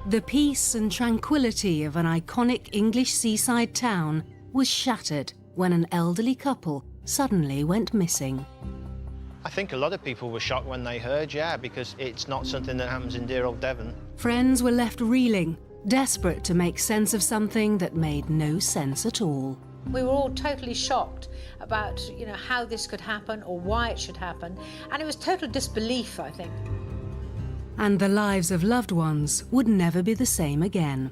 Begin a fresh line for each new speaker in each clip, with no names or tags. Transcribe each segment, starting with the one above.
The peace and tranquility of an iconic English seaside town was shattered when an elderly couple suddenly went missing.
I think a lot of people were shocked when they heard, yeah, because it's not something that happens in dear old Devon.
Friends were left reeling, desperate to make sense of something that made no sense at all.
We were all totally shocked about, how this could happen or why it should happen, and it was total disbelief, I think.
And the lives of loved ones would never be the same again.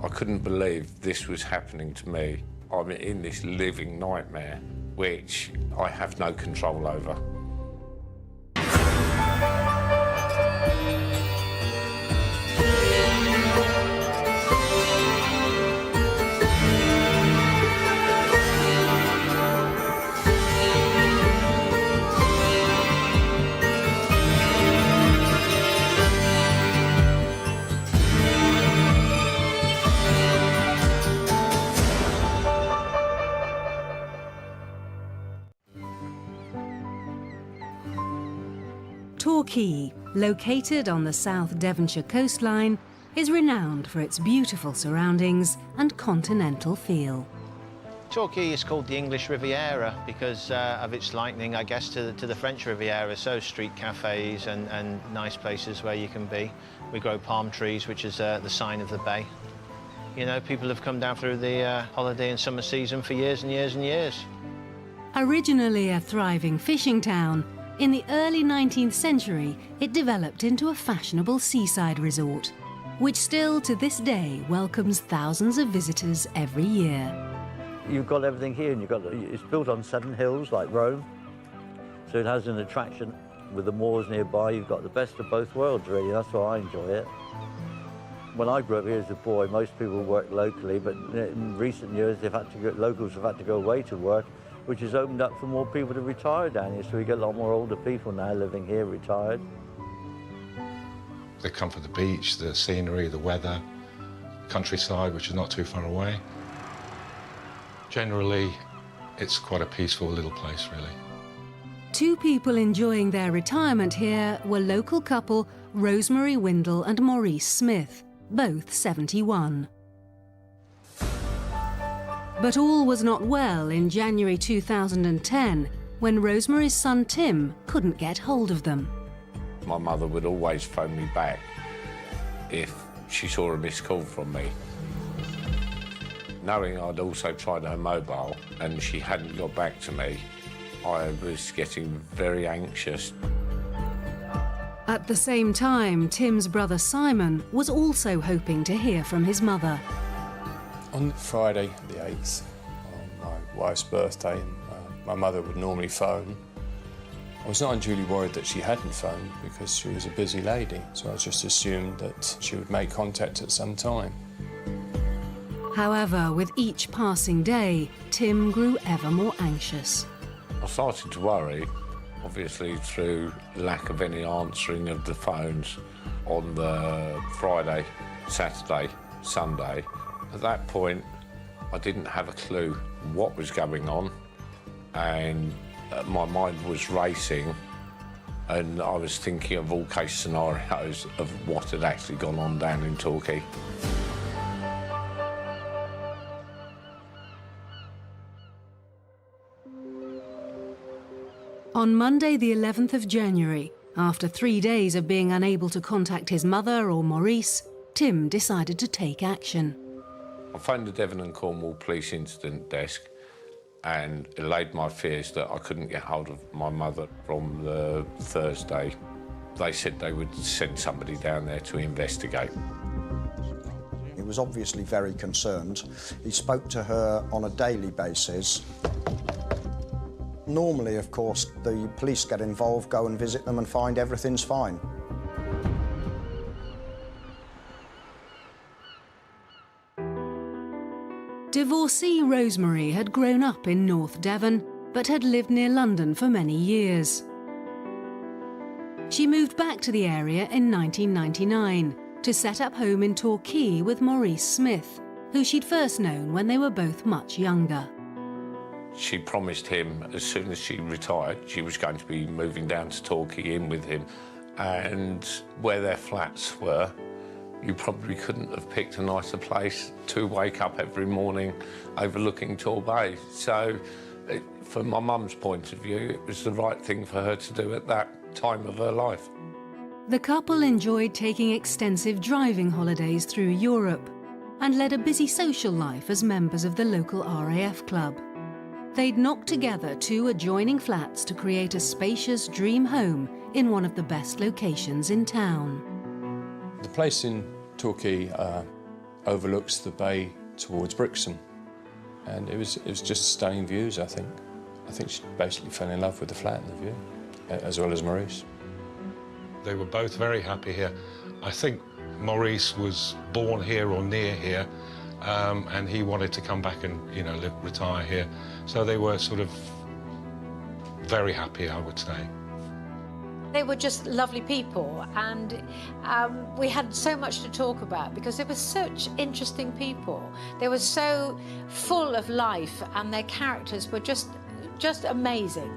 I couldn't believe this was happening to me. I'm in this living nightmare, which I have no control over.
Torquay, located on the South Devonshire coastline, is renowned for its beautiful surroundings and continental feel.
Torquay is called the English Riviera because of its likening, I guess, to the French Riviera, so street cafes and nice places where you can be. We grow palm trees, which is the sign of the bay. People have come down through the holiday and summer season for years and years and years.
Originally a thriving fishing town, in the early 19th century, it developed into a fashionable seaside resort, which still to this day welcomes thousands of visitors every year.
You've got everything here, and it's built on 7 hills like Rome, so it has an attraction. With the moors nearby, you've got the best of both worlds, really. That's why I enjoy it. When I grew up here as a boy, most people worked locally, but in recent years, locals have had to go away to work, which has opened up for more people to retire down here. So we get a lot more older people now living here, retired.
They come for the beach, the scenery, the weather, countryside, which is not too far away. Generally, it's quite a peaceful little place, really.
2 people enjoying their retirement here were local couple Rosemary Windle and Maurice Smith, both 71. But all was not well in January 2010, when Rosemary's son Tim couldn't get hold of them.
My mother would always phone me back if she saw a missed call from me. Knowing I'd also tried her mobile and she hadn't got back to me, I was getting very anxious.
At the same time, Tim's brother Simon was also hoping to hear from his mother.
On Friday the 8th, on my wife's birthday, my mother would normally phone. I was not unduly worried that she hadn't phoned because she was a busy lady, so I just assumed that she would make contact at some time.
However, with each passing day, Tim grew ever more anxious.
I started to worry, obviously through lack of any answering of the phones on the Friday, Saturday, Sunday. At that point, I didn't have a clue what was going on, and my mind was racing, and I was thinking of all case scenarios of what had actually gone on down in Torquay.
On Monday, the 11th of January, after 3 days of being unable to contact his mother or Maurice, Tim decided to take action.
I phoned the Devon and Cornwall Police Incident Desk and allayed my fears that I couldn't get hold of my mother from the Thursday. They said they would send somebody down there to investigate.
He was obviously very concerned. He spoke to her on a daily basis. Normally, of course, the police get involved, go and visit them and find everything's fine.
Divorcee Rosemary had grown up in North Devon, but had lived near London for many years. She moved back to the area in 1999 to set up home in Torquay with Maurice Smith, who she'd first known when they were both much younger.
She promised him as soon as she retired, she was going to be moving down to Torquay in with him, and where their flats were, You probably couldn't have picked a nicer place to wake up every morning overlooking Torbay. So, from my mum's point of view, it was the right thing for her to do at that time of her life.
The couple enjoyed taking extensive driving holidays through Europe and led a busy social life as members of the local RAF club. They'd knocked together 2 adjoining flats to create a spacious dream home in one of the best locations in town.
The place in Torquay overlooks the bay towards Brixham, and it was just stunning views, I think. I think she basically fell in love with the flat and the view, as well as Maurice.
They were both very happy here. I think Maurice was born here or near here, and he wanted to come back and, you know, retire here. So they were sort of very happy, I would say.
They were just lovely people, and we had so much to talk about because they were such interesting people. They were so full of life, and their characters were just amazing.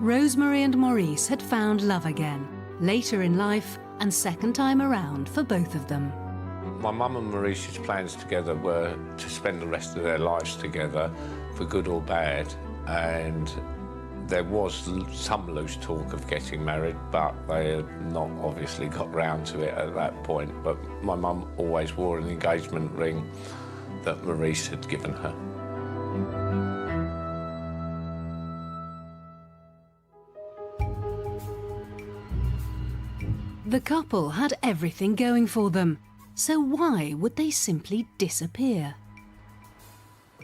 Rosemary and Maurice had found love again, later in life and second time around for both of them.
My mum and Maurice's plans together were to spend the rest of their lives together, for good or bad, and there was some loose talk of getting married, but they had not obviously got round to it at that point. But my mum always wore an engagement ring that Maurice had given her.
The couple had everything going for them, so why would they simply disappear?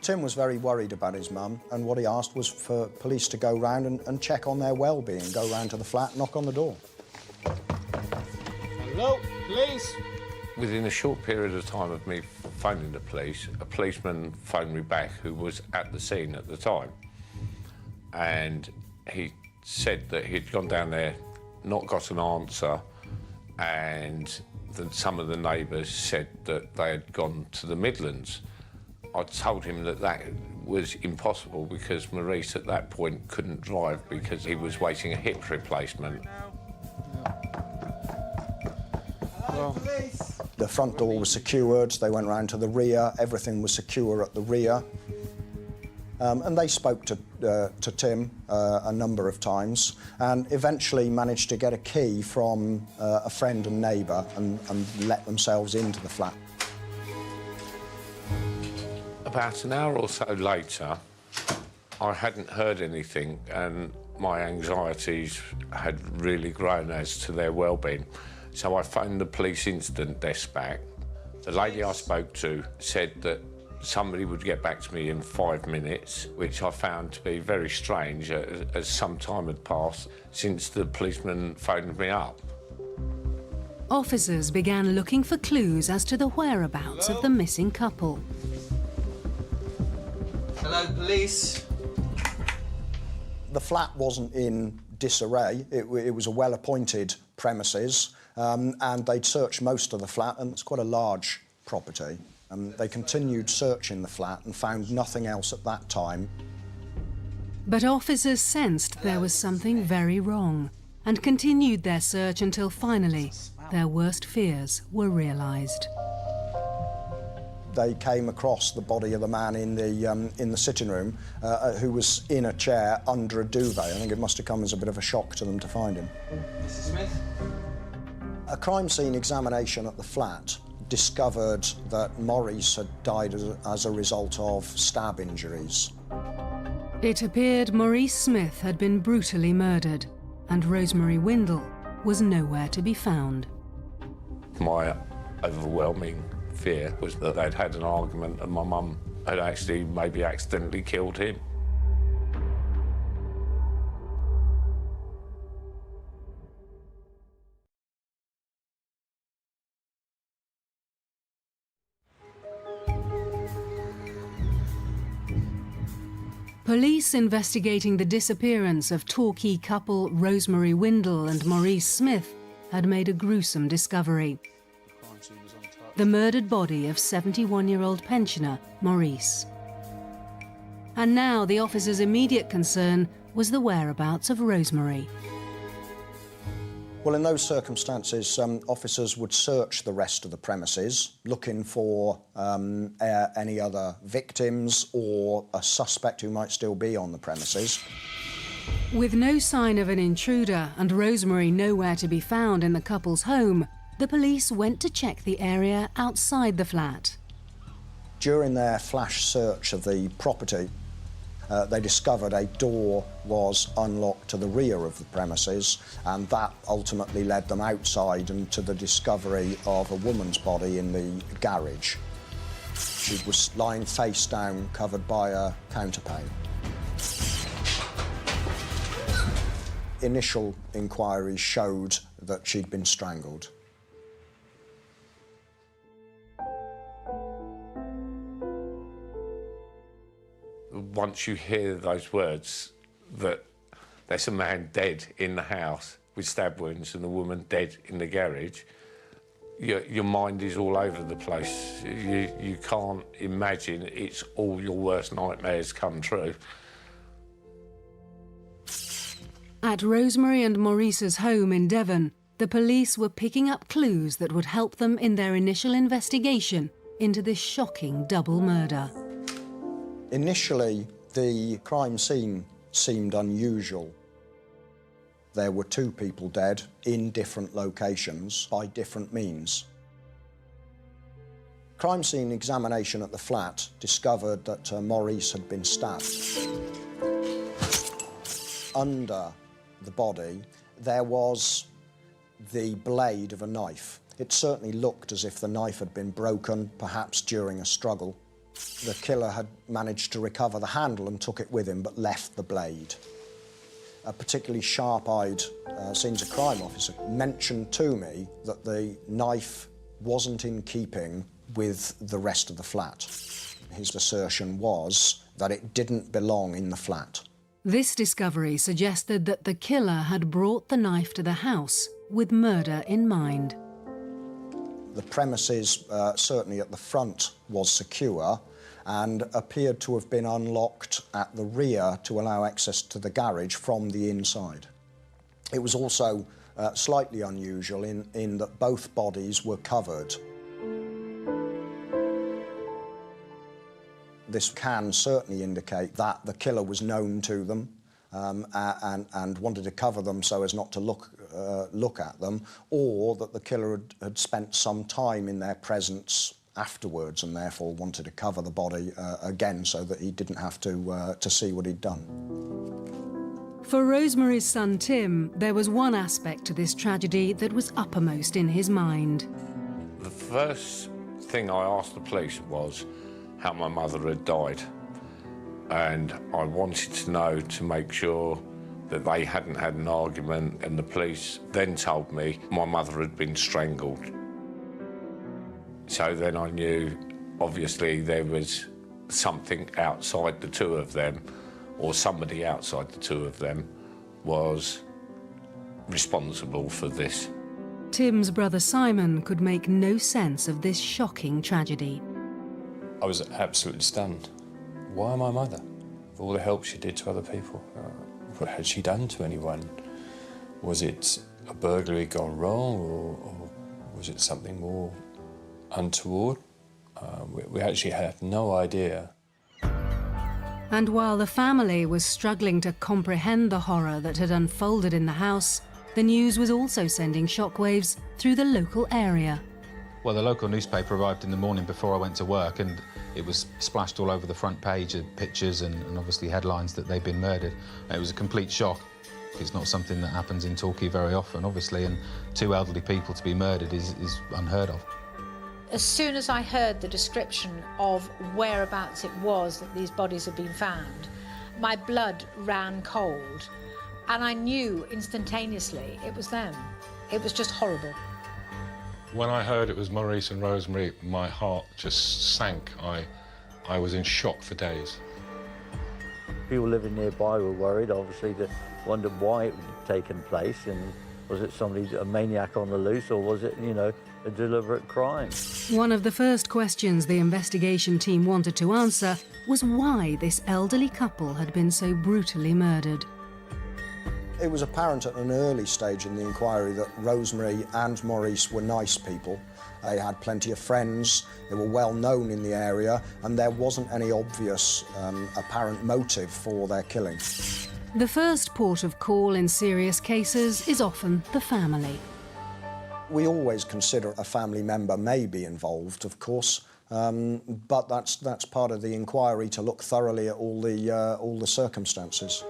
Tim was very worried about his mum, and what he asked was for police to go round and check on their well-being, go round to the flat, knock on the door.
Hello, police?
Within a short period of time of me phoning the police, a policeman phoned me back who was at the scene at the time, and he said that he'd gone down there, not got an answer, and some of the neighbours said that they had gone to the Midlands. I told him that that was impossible because Maurice at that point couldn't drive because he was waiting a hip replacement.
The front door was secured, they went round to the rear, everything was secure at the rear. And they spoke to Tim a number of times and eventually managed to get a key from a friend and neighbour and let themselves into the flat.
About an hour or so later, I hadn't heard anything and my anxieties had really grown as to their well-being. So I phoned the police incident desk back. The lady I spoke to said that somebody would get back to me in 5 minutes, which I found to be very strange as some time had passed since the policeman phoned me up.
Officers began looking for clues as to the whereabouts of the missing couple.
Hello, police.
The flat wasn't in disarray. It was a well-appointed premises, and they'd searched most of the flat, and it's quite a large property. They continued searching the flat and found nothing else at that time.
But officers sensed there was something very wrong and continued their search until finally their worst fears were realised.
They came across the body of the man in the sitting room who was in a chair under a duvet. I think it must have come as a bit of a shock to them to find him.
Mrs. Smith?
A crime scene examination at the flat discovered that Maurice had died as a result of stab injuries.
It appeared Maurice Smith had been brutally murdered and Rosemary Windle was nowhere to be found.
My overwhelming fear was that they'd had an argument and my mum had actually maybe accidentally killed him.
Police investigating the disappearance of Torquay couple Rosemary Windle and Maurice Smith had made a gruesome discovery. The murdered body of 71-year-old pensioner Maurice. And now the officers' immediate concern was the whereabouts of Rosemary.
Well, in those circumstances, officers would search the rest of the premises, looking for any other victims or a suspect who might still be on the premises.
With no sign of an intruder and Rosemary nowhere to be found in the couple's home, the police went to check the area outside the flat.
During their flash search of the property, they discovered a door was unlocked to the rear of the premises, and that ultimately led them outside and to the discovery of a woman's body in the garage. She was lying face down, covered by a counterpane. Initial inquiries showed that she'd been strangled.
Once you hear those words, that there's a man dead in the house with stab wounds and a woman dead in the garage, your mind is all over the place. You can't imagine it's all your worst nightmares come true.
At Rosemary and Maurice's home in Devon, the police were picking up clues that would help them in their initial investigation into this shocking double murder.
Initially, the crime scene seemed unusual. There were 2 people dead in different locations by different means. Crime scene examination at the flat discovered that Maurice had been stabbed. Under the body, there was the blade of a knife. It certainly looked as if the knife had been broken, perhaps during a struggle. The killer had managed to recover the handle and took it with him, but left the blade. A particularly sharp-eyed scenes of crime officer mentioned to me that the knife wasn't in keeping with the rest of the flat. His assertion was that it didn't belong in the flat.
This discovery suggested that the killer had brought the knife to the house with murder in mind.
The premises, certainly at the front, was secure and appeared to have been unlocked at the rear to allow access to the garage from the inside. It was also slightly unusual in that both bodies were covered. This can certainly indicate that the killer was known to them and wanted to cover them so as not to look at them, or that the killer had spent some time in their presence afterwards and therefore wanted to cover the body again so that he didn't have to see what he'd done.
For Rosemary's son Tim, there was one aspect to this tragedy that was uppermost in his mind.
The first thing I asked the police was how my mother had died, and I wanted to know to make sure that they hadn't had an argument, and the police then told me my mother had been strangled. So then I knew, obviously, there was something outside the 2 of them, or somebody outside the 2 of them was responsible for this.
Tim's brother Simon could make no sense of this shocking tragedy.
I was absolutely stunned. Why my mother? Of all the help she did to other people, what had she done to anyone? Was it a burglary gone wrong, or was it something more untoward? We actually had no idea.
And while the family was struggling to comprehend the horror that had unfolded in the house, the news was also sending shockwaves through the local area.
Well, the local newspaper arrived in the morning before I went to work, and it was splashed all over the front page of pictures and obviously headlines that they'd been murdered. And it was a complete shock. It's not something that happens in Torquay very often, obviously, and 2 elderly people to be murdered is unheard of.
As soon as I heard the description of whereabouts it was that these bodies had been found, my blood ran cold, and I knew instantaneously it was them. It was just horrible.
When I heard it was Maurice and Rosemary, my heart just sank. I was in shock for days.
People living nearby were worried, obviously, they wondered why it had taken place, and was it somebody, a maniac on the loose, or was it, you know, a deliberate crime?
One of the first questions the investigation team wanted to answer was why this elderly couple had been so brutally murdered.
It was apparent at an early stage in the inquiry that Rosemary and Maurice were nice people. They had plenty of friends, they were well known in the area, and there wasn't any obvious apparent motive for their killing.
The first port of call in serious cases is often the family.
We always consider a family member may be involved, of course, but that's part of the inquiry, to look thoroughly at all the circumstances.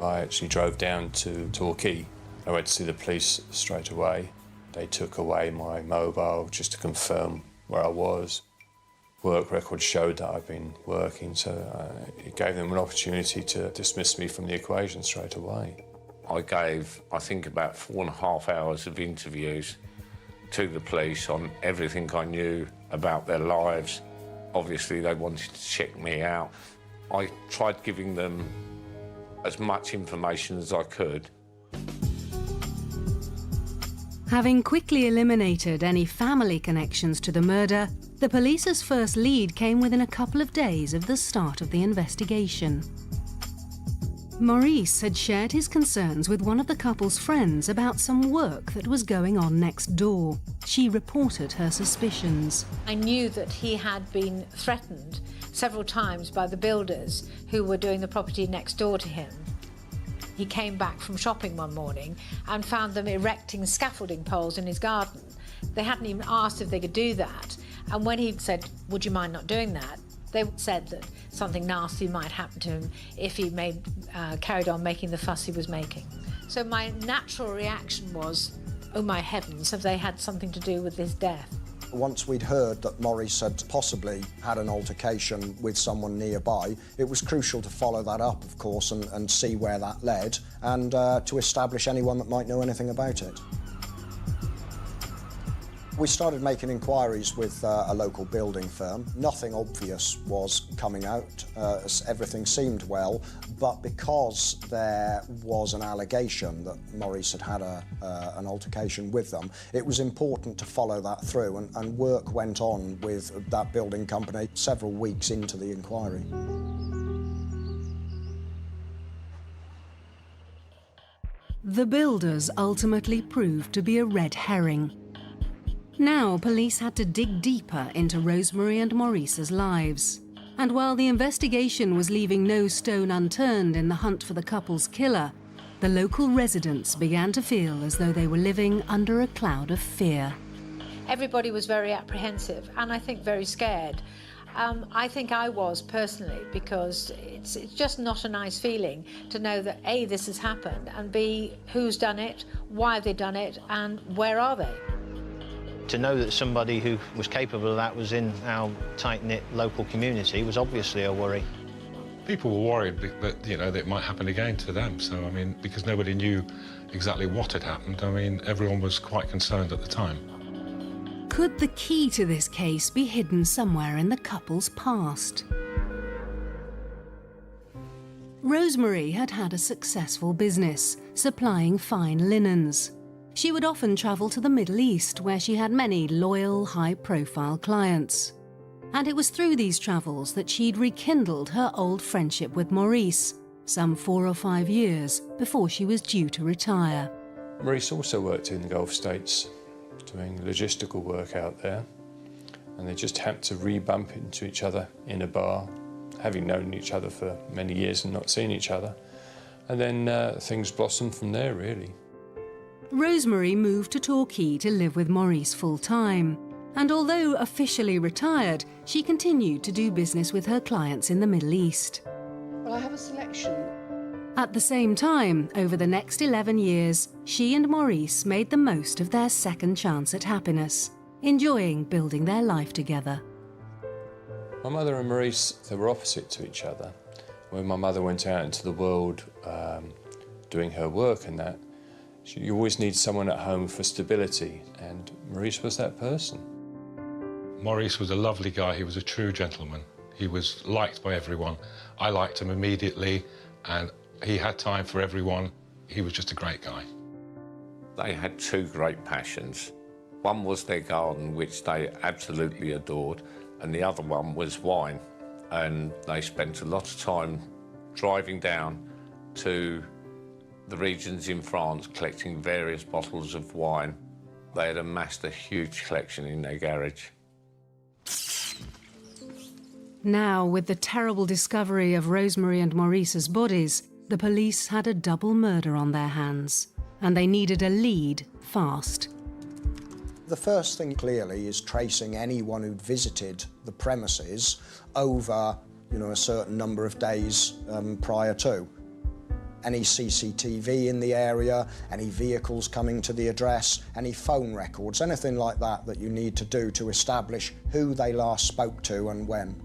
I actually drove down to Torquay. I went to see the police straight away. They took away my mobile just to confirm where I was. Work records showed that I'd been working, so it gave them an opportunity to dismiss me from the equation straight away.
I gave, I think, about 4.5 hours of interviews to the police on everything I knew about their lives. Obviously, they wanted to check me out. I tried giving them as much information as I could.
Having quickly eliminated any family connections to the murder, the police's first lead came within a couple of days of the start of the investigation. Maurice had shared his concerns with one of the couple's friends about some work that was going on next door. She reported her suspicions.
I knew that he had been threatened several times by the builders who were doing the property next door to him. He came back from shopping one morning and found them erecting scaffolding poles in his garden. They hadn't even asked if they could do that. And when he said, "Would you mind not doing that?" they said that something nasty might happen to him if he carried on making the fuss he was making. So my natural reaction was, oh my heavens, have they had something to do with his death?
Once we'd heard that Maurice had possibly had an altercation with someone nearby, it was crucial to follow that up, of course, and see where that led, and to establish anyone that might know anything about it. We started making inquiries with a local building firm. Nothing obvious was coming out. Everything seemed well, but because there was an allegation that Maurice had had an altercation with them, it was important to follow that through, and work went on with that building company several weeks into the inquiry.
The builders ultimately proved to be a red herring. Now, police had to dig deeper into Rosemary and Maurice's lives. And while the investigation was leaving no stone unturned in the hunt for the couple's killer, the local residents began to feel as though they were living under a cloud of fear.
Everybody was very apprehensive and I think very scared. I think I was personally, because it's just not a nice feeling to know that A, this has happened, and B, who's done it, why have they done it, and where are they?
To know that somebody who was capable of that was in our tight-knit local community was obviously a worry.
People were worried that, you know, that it might happen again to them. So, I mean, because nobody knew exactly what had happened, I mean, everyone was quite concerned at the time.
Could the key to this case be hidden somewhere in the couple's past? Rosemary had had a successful business, supplying fine linens. She would often travel to the Middle East, where she had many loyal, high-profile clients. And it was through these travels that she'd rekindled her old friendship with Maurice, some 4 or 5 years before she was due to retire.
Maurice also worked in the Gulf States, doing logistical work out there, and they just happened to re-bump into each other in a bar, having known each other for many years and not seen each other. And then things blossomed from there, really.
Rosemary moved to Torquay to live with Maurice full-time, and although officially retired, she continued to do business with her clients in the Middle East.
Well, I have a selection.
At the same time, over the next 11 years, she and Maurice made the most of their second chance at happiness, enjoying building their life together.
My mother and Maurice, they were opposite to each other. When my mother went out into the world doing her work and that, you always need someone at home for stability, and Maurice was that person.
Maurice was a lovely guy. He was a true gentleman. He was liked by everyone. I liked him immediately, and he had time for everyone. He was just a great guy.
They had 2 great passions. One was their garden, which they absolutely adored, and the other one was wine. And they spent a lot of time driving down to the regions in France collecting various bottles of wine. They had amassed a huge collection in their garage.
Now, with the terrible discovery of Rosemary and Maurice's bodies, the police had a double murder on their hands, and they needed a lead fast.
The first thing clearly is tracing anyone who'd visited the premises over, a certain number of days prior to. Any CCTV in the area, any vehicles coming to the address, any phone records, anything like that that you need to do to establish who they last spoke to and when.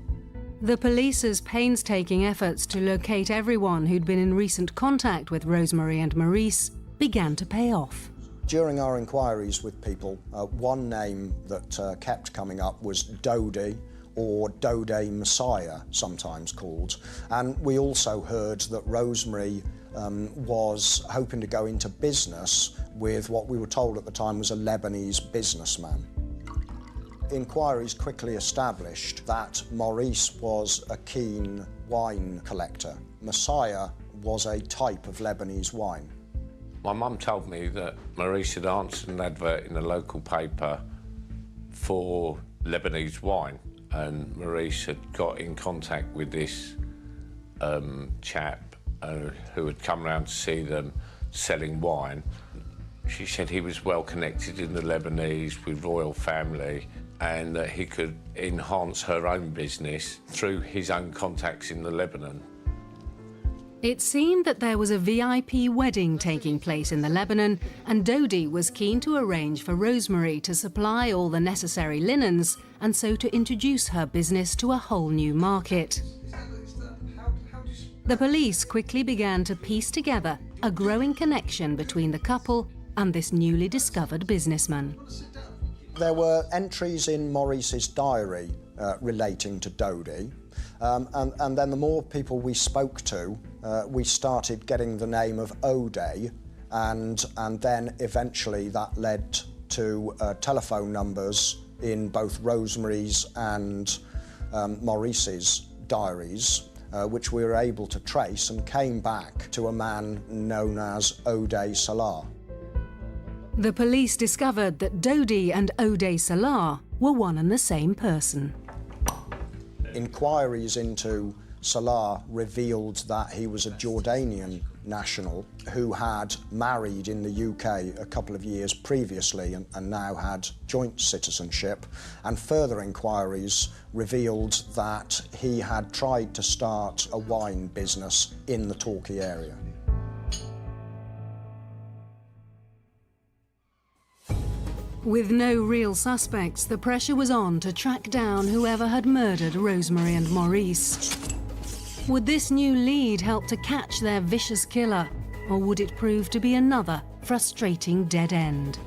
The police's painstaking efforts to locate everyone who'd been in recent contact with Rosemary and Maurice began to pay off.
During our inquiries with people, one name that kept coming up was Dodi, or Dode Messiah, sometimes called. And we also heard that Rosemary was hoping to go into business with what we were told at the time was a Lebanese businessman. Inquiries quickly established that Maurice was a keen wine collector. Messiah was a type of Lebanese wine.
My mum told me that Maurice had answered an advert in a local paper for Lebanese wine, and Maurice had got in contact with this chap who had come round to see them selling wine. She said he was well connected in the Lebanese with royal family, and that he could enhance her own business through his own contacts in the Lebanon.
It seemed that there was a VIP wedding taking place in the Lebanon, and Dodi was keen to arrange for Rosemary to supply all the necessary linens and so to introduce her business to a whole new market. The police quickly began to piece together a growing connection between the couple and this newly discovered businessman.
There were entries in Maurice's diary relating to Dodi, and then the more people we spoke to, we started getting the name of O'Day, and then eventually that led to telephone numbers in both Rosemary's and Maurice's diaries, which we were able to trace and came back to a man known as O'Day Salah.
The police discovered that Dodi and O'Day Salah were one and the same person.
Inquiries into Salah revealed that he was a Jordanian national who had married in the UK a couple of years previously and now had joint citizenship, and further inquiries revealed that he had tried to start a wine business in the Torquay area.
With no real suspects, the pressure was on to track down whoever had murdered Rosemary and Maurice. Would this new lead help to catch their vicious killer, or would it prove to be another frustrating dead end?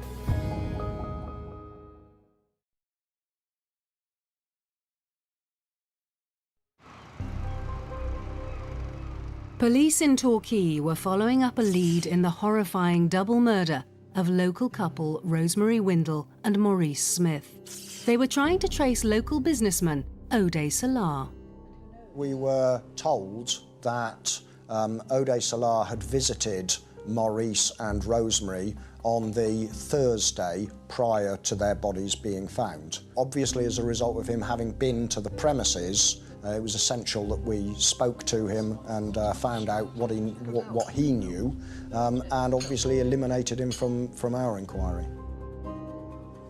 Police in Torquay were following up a lead in the horrifying double murder of local couple Rosemary Windle and Maurice Smith. They were trying to trace local businessman O'Day Salah.
We were told that O'Day Salah had visited Maurice and Rosemary on the Thursday prior to their bodies being found. Obviously, as a result of him having been to the premises, it was essential that we spoke to him and found out what he knew, and obviously eliminated him from our inquiry.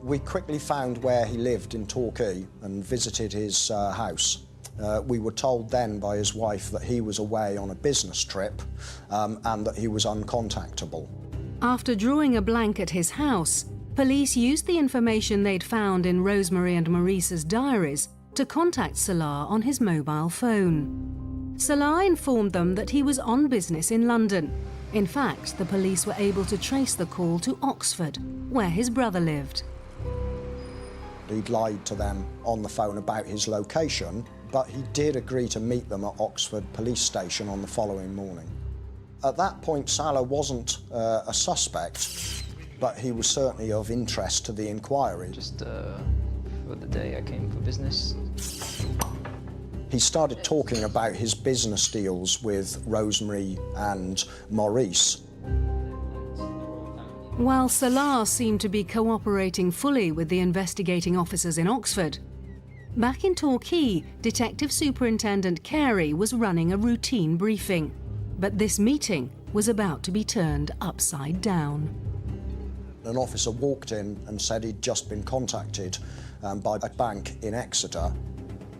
We quickly found where he lived in Torquay and visited his house. We were told then by his wife that he was away on a business trip and that he was uncontactable.
After drawing a blank at his house, police used the information they'd found in Rosemary and Maurice's diaries to contact Salah on his mobile phone. Salah informed them that he was on business in London. In fact, the police were able to trace the call to Oxford, where his brother lived.
He'd lied to them on the phone about his location, but he did agree to meet them at Oxford police station on the following morning. At that point, Salah wasn't a suspect, but he was certainly of interest to the inquiry.
Just for the day I came for business.
He started talking about his business deals with Rosemary and Maurice,
While Salah seemed to be cooperating fully with the investigating officers in Oxford, back in Torquay, Detective Superintendent Carey was running a routine briefing. But this meeting was about to be turned upside down.
An officer walked in and said he'd just been contacted by a bank in Exeter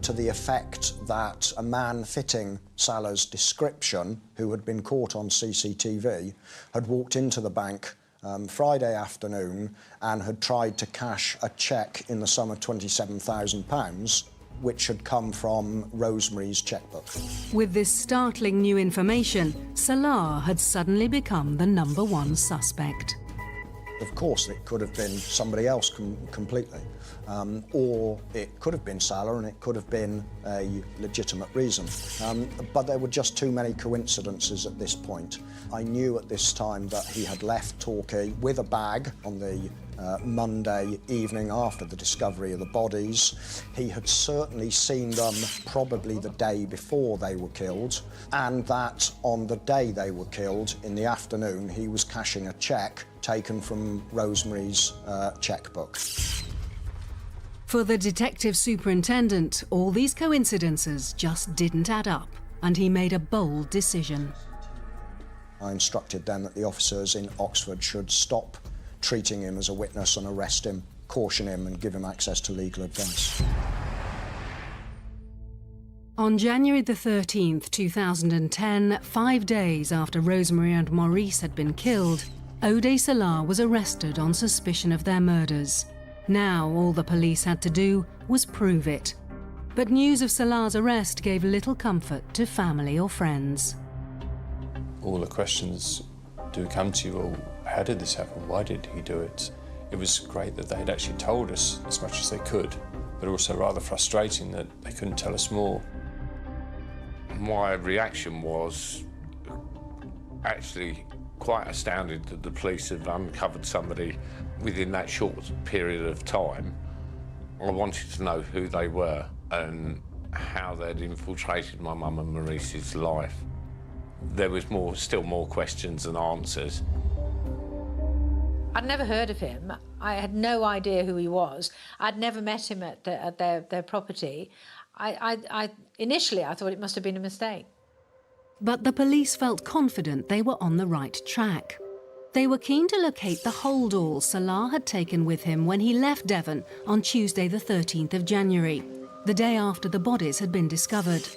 to the effect that a man fitting Salah's description, who had been caught on CCTV, had walked into the bank Friday afternoon and had tried to cash a cheque in the sum of £27,000, which had come from Rosemary's chequebook.
With this startling new information, Salah had suddenly become the #1 suspect.
Of course, it could have been somebody else completely, or it could have been Salah and it could have been a legitimate reason. But there were just too many coincidences at this point. I knew at this time that he had left Torquay with a bag on the Monday evening after the discovery of the bodies. He had certainly seen them probably the day before they were killed, and that on the day they were killed, in the afternoon, he was cashing a cheque taken from Rosemary's chequebook.
For the detective superintendent, all these coincidences just didn't add up, and he made a bold decision.
I instructed then that the officers in Oxford should stop treating him as a witness and arrest him, caution him and give him access to legal advice.
On January the 13th, 2010, 5 days after Rosemary and Maurice had been killed, Ode Salah was arrested on suspicion of their murders. Now all the police had to do was prove it. But news of Salah's arrest gave little comfort to family or friends.
All the questions do come to you, well, how did this happen? Why did he do it? It was great that they had actually told us as much as they could, but also rather frustrating that they couldn't tell us more.
My reaction was actually quite astounded that the police had uncovered somebody within that short period of time. I wanted to know who they were and how they'd infiltrated my mum and Maurice's life. There was still more questions than answers.
I'd never heard of him. I had no idea who he was. I'd never met him at their property. Initially, I thought it must have been a mistake.
But the police felt confident they were on the right track. They were keen to locate the hold-all Salah had taken with him when he left Devon on Tuesday the 13th of January, the day after the bodies had been discovered.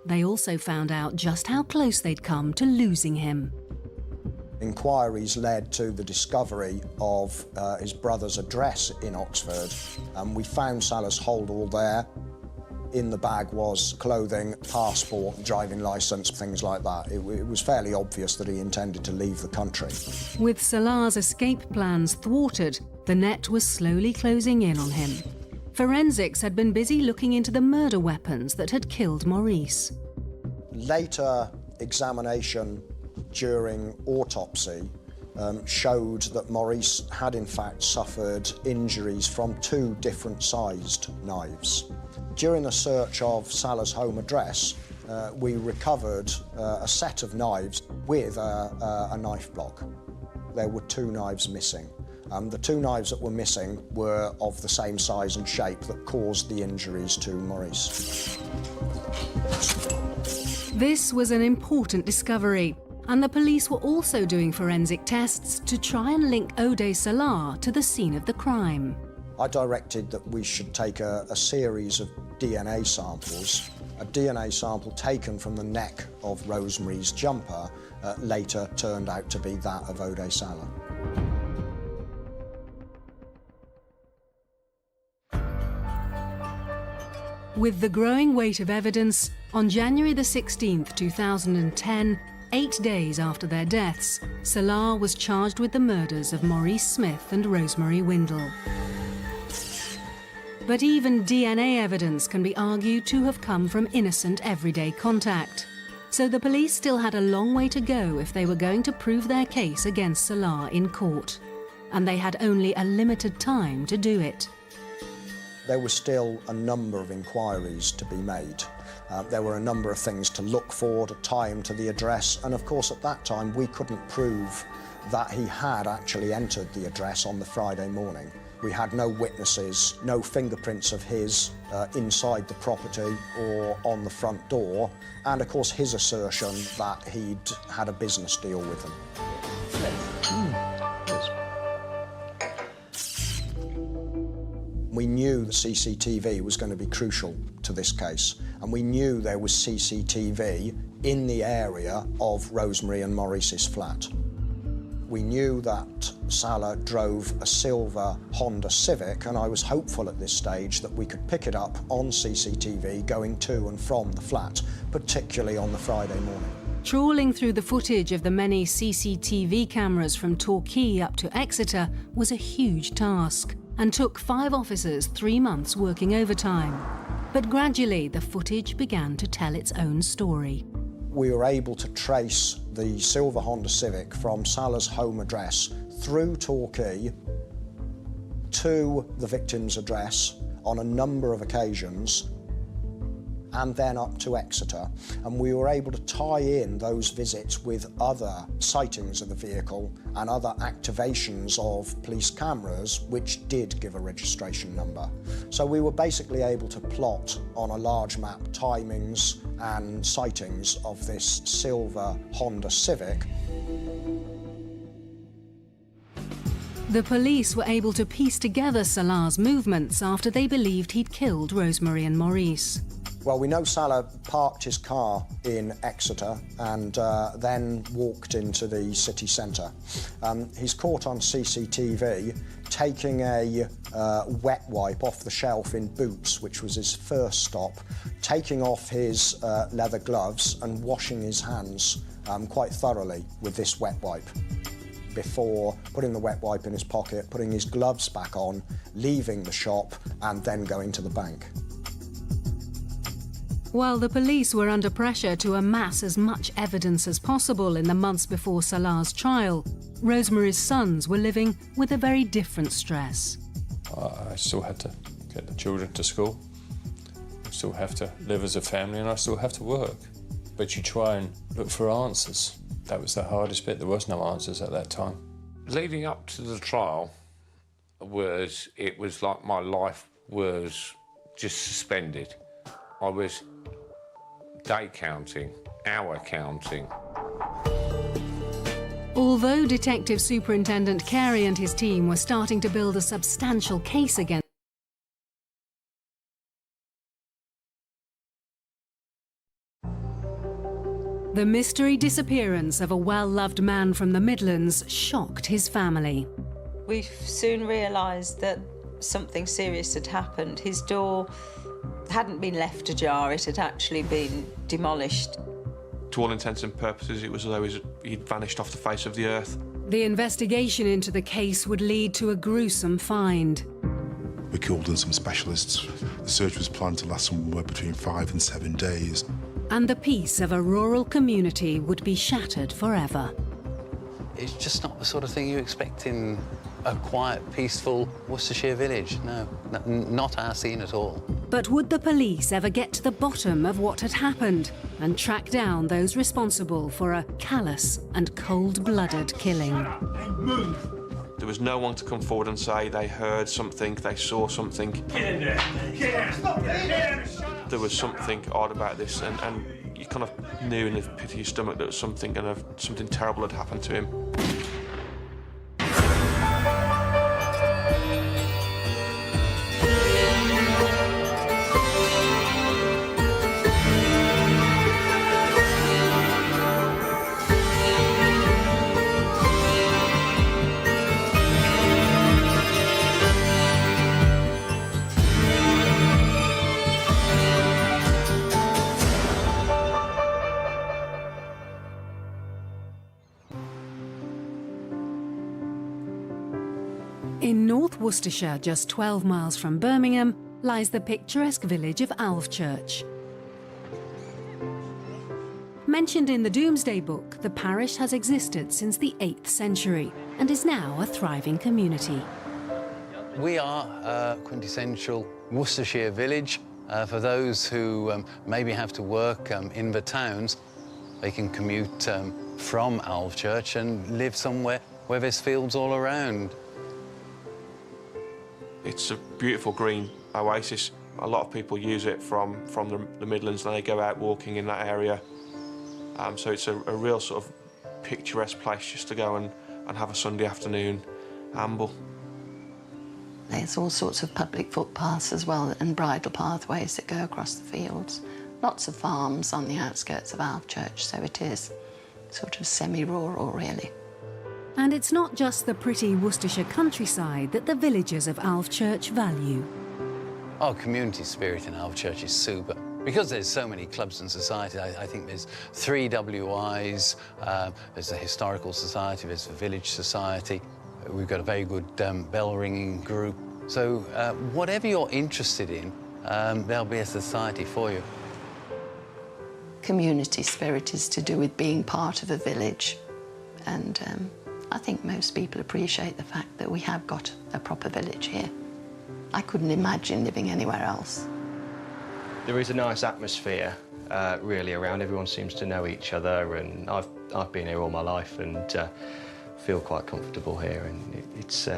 They also found out just how close they'd come to losing him.
Inquiries led to the discovery of his brother's address in Oxford. We found Salah's hold-all there. In the bag was clothing, passport, driving licence, things like that. It was fairly obvious that he intended to leave the country.
With Salah's escape plans thwarted, the net was slowly closing in on him. Forensics had been busy looking into the murder weapons that had killed Maurice.
Later examination during autopsy showed that Maurice had in fact suffered injuries from 2 different sized knives. During the search of Salah's home address, we recovered a set of knives with a knife block. There were 2 knives missing. The 2 knives that were missing were of the same size and shape that caused the injuries to Maurice.
This was an important discovery, and the police were also doing forensic tests to try and link Ode Salah to the scene of the crime.
I directed that we should take a series of DNA samples. A DNA sample taken from the neck of Rosemary's jumper later turned out to be that of Ode Salah.
With the growing weight of evidence, on January the 16th, 2010, 8 days after their deaths, Salah was charged with the murders of Maurice Smith and Rosemary Windle. But even DNA evidence can be argued to have come from innocent everyday contact. So the police still had a long way to go if they were going to prove their case against Salah in court. And they had only a limited time to do it.
There were still a number of inquiries to be made. There were a number of things to look for, to tie him to the address, and of course at that time we couldn't prove that he had actually entered the address on the Friday morning. We had no witnesses, no fingerprints of his inside the property or on the front door, and of course his assertion that he'd had a business deal with them. We knew the CCTV was going to be crucial to this case, and we knew there was CCTV in the area of Rosemary and Maurice's flat. We knew that Salah drove a silver Honda Civic, and I was hopeful at this stage that we could pick it up on CCTV going to and from the flat, particularly on the Friday morning.
Trawling through the footage of the many CCTV cameras from Torquay up to Exeter was a huge task, and took 5 officers 3 months working overtime. But gradually, the footage began to tell its own story.
We were able to trace the silver Honda Civic from Salah's home address through Torquay to the victim's address on a number of occasions, and then up to Exeter. And we were able to tie in those visits with other sightings of the vehicle and other activations of police cameras, which did give a registration number. So we were basically able to plot on a large map timings and sightings of this silver Honda Civic.
The police were able to piece together Salah's movements after they believed he'd killed Rosemary and Maurice.
Well, we know Salah parked his car in Exeter and then walked into the city centre. He's caught on CCTV taking a wet wipe off the shelf in Boots, which was his first stop, taking off his leather gloves and washing his hands quite thoroughly with this wet wipe before putting the wet wipe in his pocket, putting his gloves back on, leaving the shop and then going to the bank.
While the police were under pressure to amass as much evidence as possible in the months before Salah's trial, Rosemary's sons were living with a very different stress.
I still had to get the children to school. I still have to live as a family, and I still have to work. But you try and look for answers. That was the hardest bit. There was no answers at that time.
Leading up to the trial it was like my life was just suspended. I was day counting, hour counting.
Although Detective Superintendent Carey and his team were starting to build a substantial case against the mystery disappearance of a well-loved man from the Midlands shocked his family.
We soon realised that something serious had happened. His door hadn't been left ajar, it had actually been demolished.
To all intents and purposes, it was as though he'd vanished off the face of the earth.
The investigation into the case would lead to a gruesome find.
We called in some specialists. The search was planned to last somewhere between 5 and 7 days.
And the peace of a rural community would be shattered forever.
It's just not the sort of thing you expect in a quiet, peaceful Worcestershire village. No, not our scene at all.
But would the police ever get to the bottom of what had happened and track down those responsible for a callous and cold-blooded killing?
There was no one to come forward and say they heard something, they saw something.
Get in there! Get in! Stop there!
There was something odd about this, and you kind of knew in the pit of your stomach that something terrible had happened to him.
In North Worcestershire, just 12 miles from Birmingham, lies the picturesque village of Alvechurch. Mentioned in the Domesday Book, the parish has existed since the 8th century and is now a thriving community.
We are a quintessential Worcestershire village. For those who maybe have to work in the towns, they can commute from Alvechurch and live somewhere where there's fields all around.
It's a beautiful green oasis. A lot of people use it from the Midlands and they go out walking in that area. So it's a real sort of picturesque place just to go and have a Sunday afternoon amble.
There's all sorts of public footpaths as well and bridle pathways that go across the fields. Lots of farms on the outskirts of Alvechurch, so it is sort of semi-rural, really.
And it's not just the pretty Worcestershire countryside that the villagers of Alvechurch value.
Oh, community spirit in Alvechurch is super. Because there's so many clubs and societies, I think there's 3 WIs, there's the Historical Society, there's the Village Society. We've got a very good bell-ringing group. So whatever you're interested in, there'll be a society for you.
Community spirit is to do with being part of a village. And I think most people appreciate the fact that we have got a proper village here. I couldn't imagine living anywhere else.
There is a nice atmosphere really around. Everyone seems to know each other, and I've been here all my life and feel quite comfortable here. And it's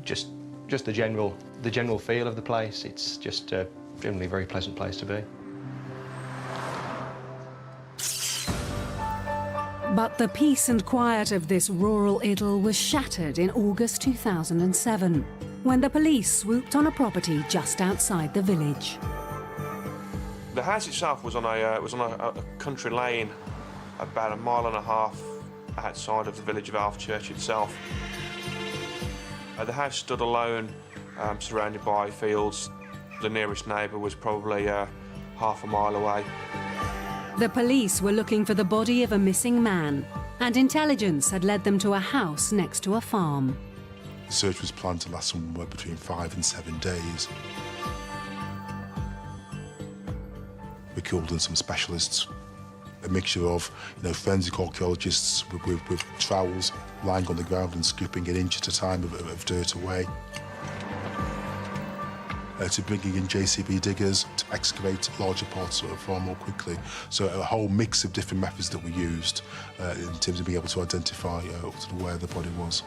just the general feel of the place. It's just a generally very pleasant place to be.
But the peace and quiet of this rural idyll was shattered in August 2007, when the police swooped on a property just outside the village.
The house itself was on a country lane about 1.5 miles outside of the village of Alvechurch itself. The house stood alone, surrounded by fields. The nearest neighbour was probably half a mile away.
The police were looking for the body of a missing man, and intelligence had led them to a house next to a farm.
The search was planned to last somewhere between 5 and 7 days. We called in some specialists, a mixture of forensic archaeologists with trowels lying on the ground and scooping an inch at a time of dirt away, to bringing in JCB diggers to excavate larger parts far more quickly. So a whole mix of different methods that we used in terms of being able to identify where the body was.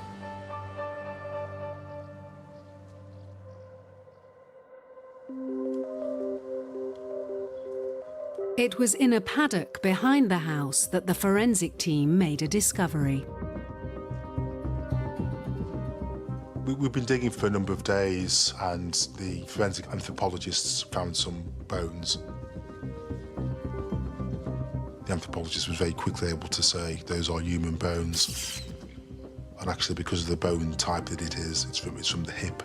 It was in a paddock behind the house that the forensic team made a discovery.
We've been digging for a number of days, and the forensic anthropologists found some bones. The anthropologist was very quickly able to say those are human bones. And actually, because of the bone type that it is, it's from the hip.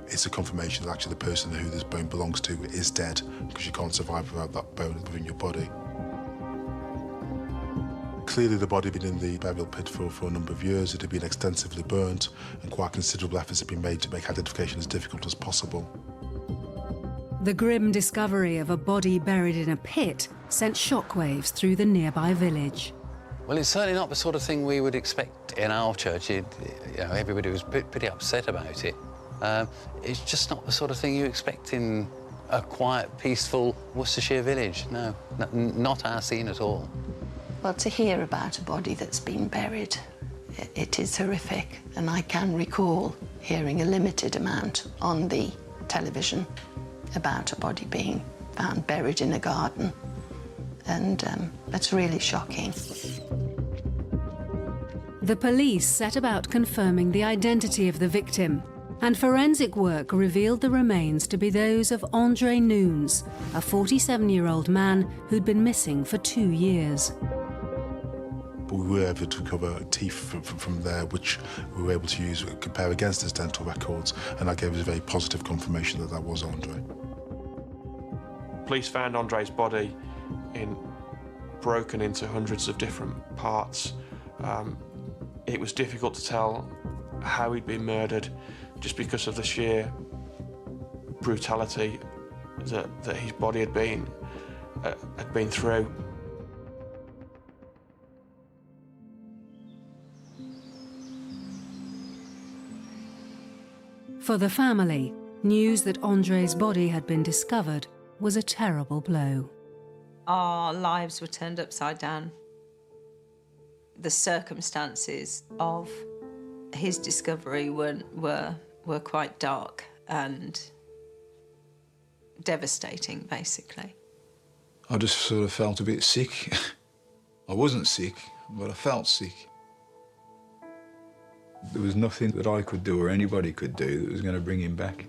It's a confirmation that actually the person who this bone belongs to is dead, because you can't survive without that bone within your body. Clearly the body had been in the burial pit for a number of years. It had been extensively burnt, and quite considerable efforts had been made to make identification as difficult as possible.
The grim discovery of a body buried in a pit sent shockwaves through the nearby village.
Well, it's certainly not the sort of thing we would expect in Alvechurch. Everybody was pretty upset about it. It's just not the sort of thing you expect in a quiet, peaceful Worcestershire village. No, not our scene at all.
Well, to hear about a body that's been buried, it is horrific. And I can recall hearing a limited amount on the television about a body being found buried in a garden. And that's really shocking.
The police set about confirming the identity of the victim, and forensic work revealed the remains to be those of Andre Nunes, a 47-year-old man who'd been missing for 2 years.
But we were able to recover teeth from there, which we were able to compare against his dental records, and that gave us a very positive confirmation that that was Andre.
Police found Andre's body broken into hundreds of different parts. It was difficult to tell how he'd been murdered, just because of the sheer brutality that his body had been through.
For the family, news that Andre's body had been discovered was a terrible blow.
Our lives were turned upside down. The circumstances of his discovery were quite dark and devastating, basically.
I just sort of felt a bit sick. I wasn't sick, but I felt sick. There was nothing that I could do or anybody could do that was going to bring him back.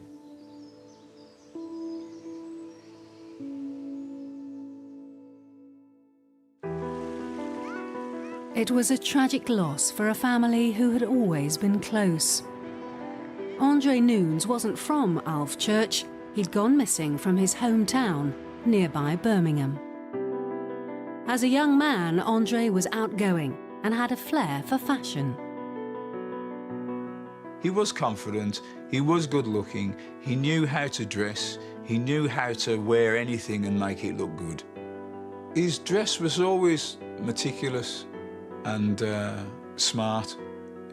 It was a tragic loss for a family who had always been close. Andre Noons wasn't from Alvechurch. He'd gone missing from his hometown, nearby Birmingham. As a young man, Andre was outgoing and had a flair for fashion.
He was confident, he was good-looking, he knew how to dress, he knew how to wear anything and make it look good. His dress was always meticulous and smart.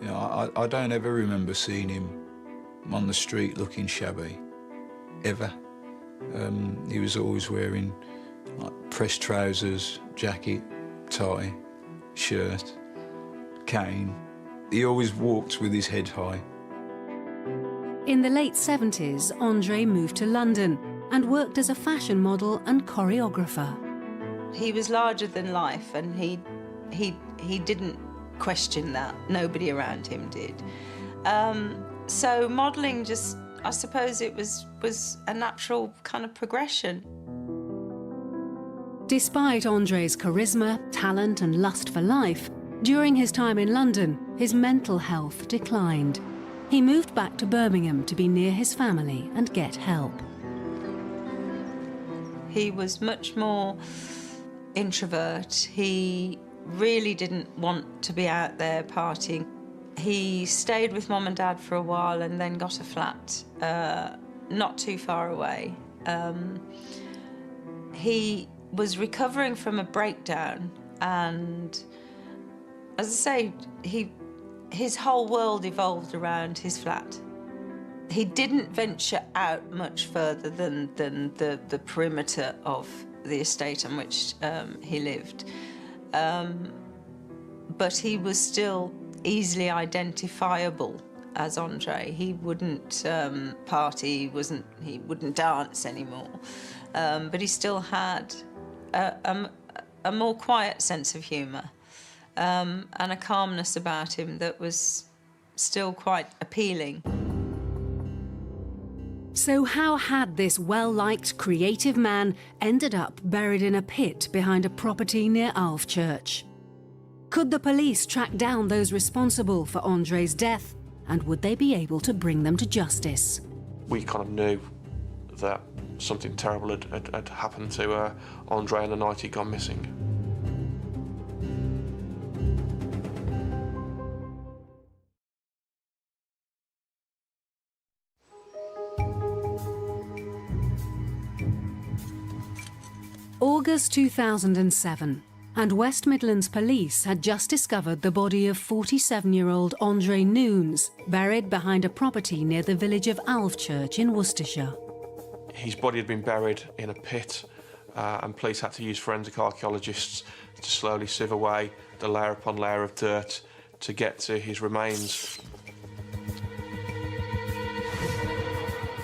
You know, I don't ever remember seeing him on the street looking shabby, ever. He was always wearing like pressed trousers, jacket, tie, shirt, cane. He always walked with his head high.
In the late 70s, Andre moved to London and worked as a fashion model and choreographer.
He was larger than life, and he didn't question that. Nobody around him did. So modelling just, I suppose it was a natural kind of progression.
Despite Andre's charisma, talent and lust for life, during his time in London, his mental health declined. He moved back to Birmingham to be near his family and get help.
He was much more introvert. He really didn't want to be out there partying. He stayed with Mum and Dad for a while and then got a flat not too far away. He was recovering from a breakdown, and as I say, his whole world evolved around his flat. He didn't venture out much further than the perimeter of the estate on which he lived. But he was still easily identifiable as Andre. He wouldn't party, he wouldn't dance anymore. But he still had a more quiet sense of humour. And a calmness about him that was still quite appealing.
So how had this well-liked, creative man ended up buried in a pit behind a property near Alvechurch? Could the police track down those responsible for Andre's death, and would they be able to bring them to justice?
We kind of knew that something terrible had happened to Andre on the night he'd gone missing.
August 2007, and West Midlands Police had just discovered the body of 47-year-old Andre Noons, buried behind a property near the village of Alvechurch in Worcestershire.
His body had been buried in a pit, and police had to use forensic archaeologists to slowly sieve away the layer upon layer of dirt to get to his remains.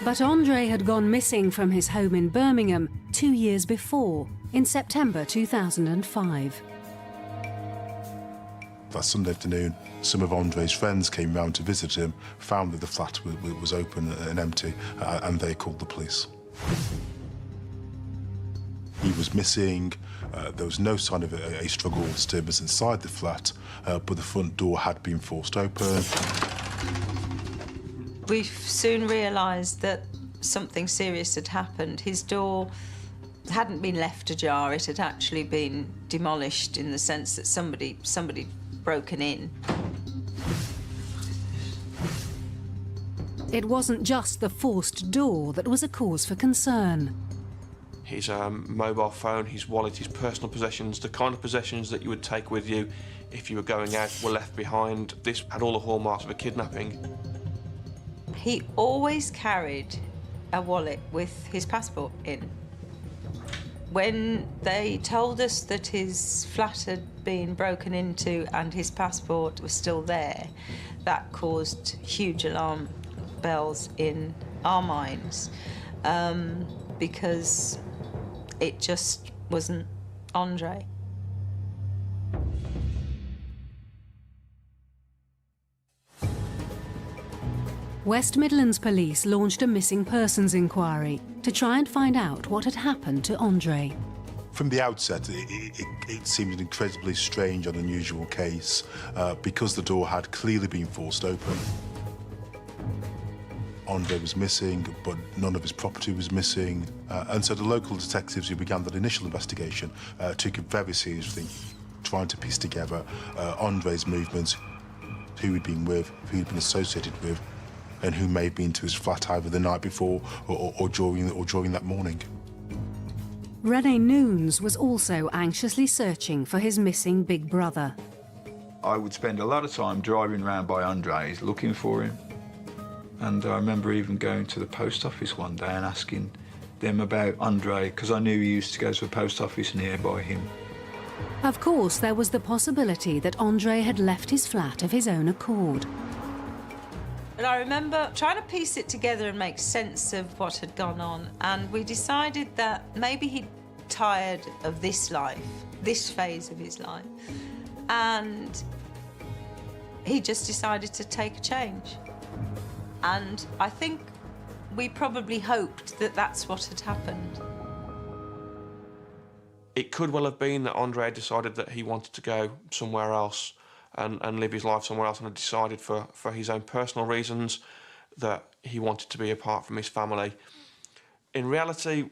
But Andre had gone missing from his home in Birmingham 2 years before, in September 2005.
That Sunday afternoon, some of Andre's friends came round to visit him, found that the flat was open and empty, and they called the police. He was missing. There was no sign of a struggle or disturbance inside the flat, but the front door had been forced open.
We soon realised that something serious had happened. His door hadn't been left ajar, it had actually been demolished in the sense that somebody broken in.
It wasn't just the forced door that was a cause for concern.
His mobile phone, his wallet, his personal possessions, the kind of possessions that you would take with you if you were going out, were left behind. This had all the hallmarks of a kidnapping.
He always carried a wallet with his passport in. When they told us that his flat had been broken into and his passport was still there, that caused huge alarm bells in our minds, because it just wasn't Andre.
West Midlands Police launched a missing persons inquiry to try and find out what had happened to Andre.
From the outset, it seemed an incredibly strange and unusual case because the door had clearly been forced open. Andre was missing, but none of his property was missing. And so the local detectives who began that initial investigation took it very seriously, trying to piece together Andre's movements, who he'd been with, who he'd been associated with, and who may have been to his flat either the night before or during that morning.
René Noons was also anxiously searching for his missing big brother.
I would spend a lot of time driving around by Andre's looking for him. And I remember even going to the post office one day and asking them about Andre, because I knew he used to go to a post office nearby him.
Of course, there was the possibility that Andre had left his flat of his own accord.
But I remember trying to piece it together and make sense of what had gone on, and we decided that maybe he'd tired of this life, this phase of his life, and he just decided to take a change. And I think we probably hoped that that's what had happened.
It could well have been that Andre decided that he wanted to go somewhere else and live his life somewhere else, and had decided for his own personal reasons that he wanted to be apart from his family. In reality,